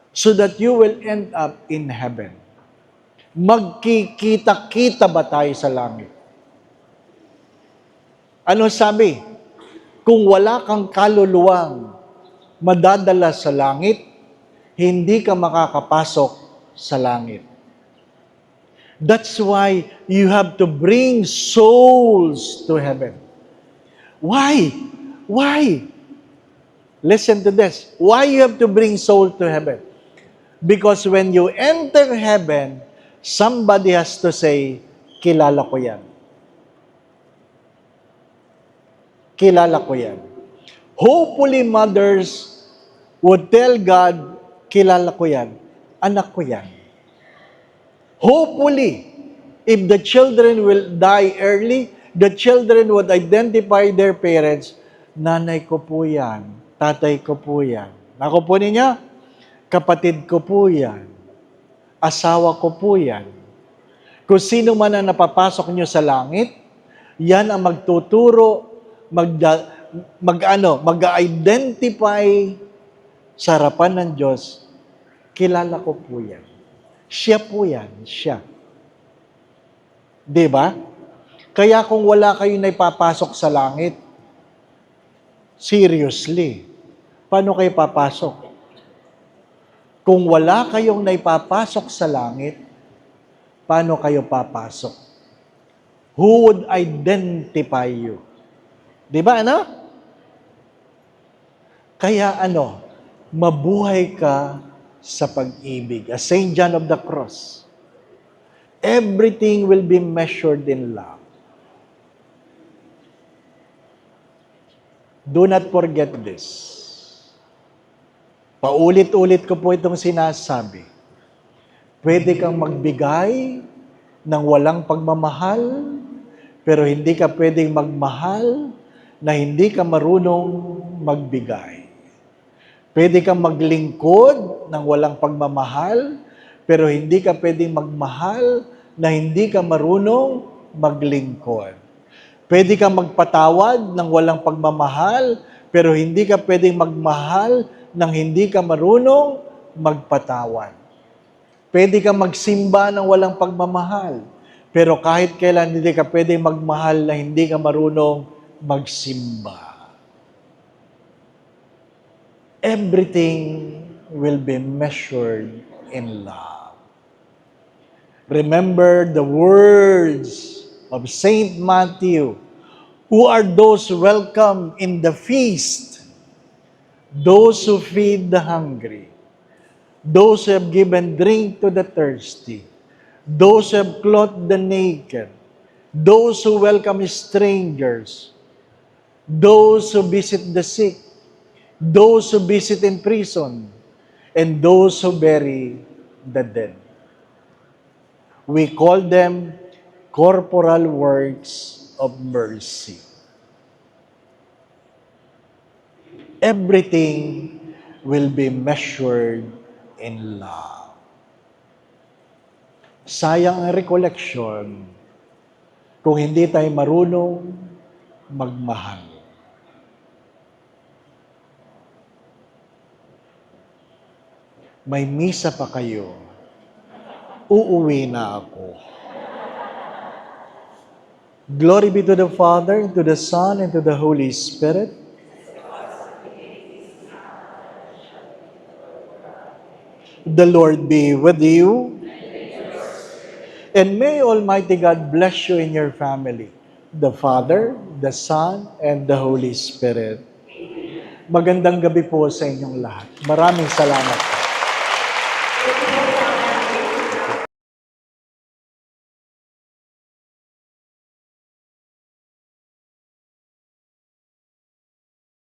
so that you will end up in heaven. Magkikita-kita ba tayo sa langit? Ano sabi? Kung wala kang kaluluwang madadala sa langit, hindi ka makakapasok sa langit. That's why you have to bring souls to heaven. Why? Why? Listen to this. Why you have to bring soul to heaven? Because when you enter heaven, somebody has to say, kilala ko yan. Kilala ko yan. Hopefully, mothers would tell God, kilala ko yan. Anak ko yan. Hopefully, if the children will die early, the children would identify their parents, nanay ko po yan, tatay ko po yan. Ako po ninyo, kapatid ko po yan, asawa ko po yan. Kung sino man ang napapasok nyo sa langit, yan ang magtuturo, mag-identify sa harapan ng Diyos, kilala ko po yan. Siya po yan, siya. Diba? Kaya kung wala kayo na ipapasok sa langit, seriously, paano kayo papasok? Kung wala kayong naipapasok sa langit, paano kayo papasok? Who would identify you? Diba, ano? Kaya mabuhay ka sa pag-ibig. As Saint John of the Cross, everything will be measured in love. Do not forget this. Paulit-ulit ko po itong sinasabi. Pwede kang magbigay ng walang pagmamahal, pero hindi ka pwedeng magmahal na hindi ka marunong magbigay. Pwede kang maglingkod ng walang pagmamahal, pero hindi ka pwedeng magmahal na hindi ka marunong maglingkod. Pwede kang magpatawad ng walang pagmamahal, pero hindi ka pwedeng magmahal nang hindi ka marunong magpatawad. Pwede kang magsimba ng walang pagmamahal, pero kahit kailan hindi ka pwedeng magmahal na hindi ka marunong magsimba. Everything will be measured in love. Remember the words of Saint Matthew, who are those welcome in the feast, those who feed the hungry. those who have given drink to the thirsty, those who have clothed the naked, those who welcome strangers, those who visit the sick, those who visit in prison, and those who bury the dead. We call them corporal works of mercy. Everything will be measured in love. Sayang ang recollection kung hindi tayo marunong magmahal. May misa pa kayo. Uuwi na ako. Glory be to the Father, and to the Son, and to the Holy Spirit. The Lord be with you. And may Almighty God bless you in your family. The Father, the Son, and the Holy Spirit. Magandang gabi po sa inyong lahat. Maraming salamat.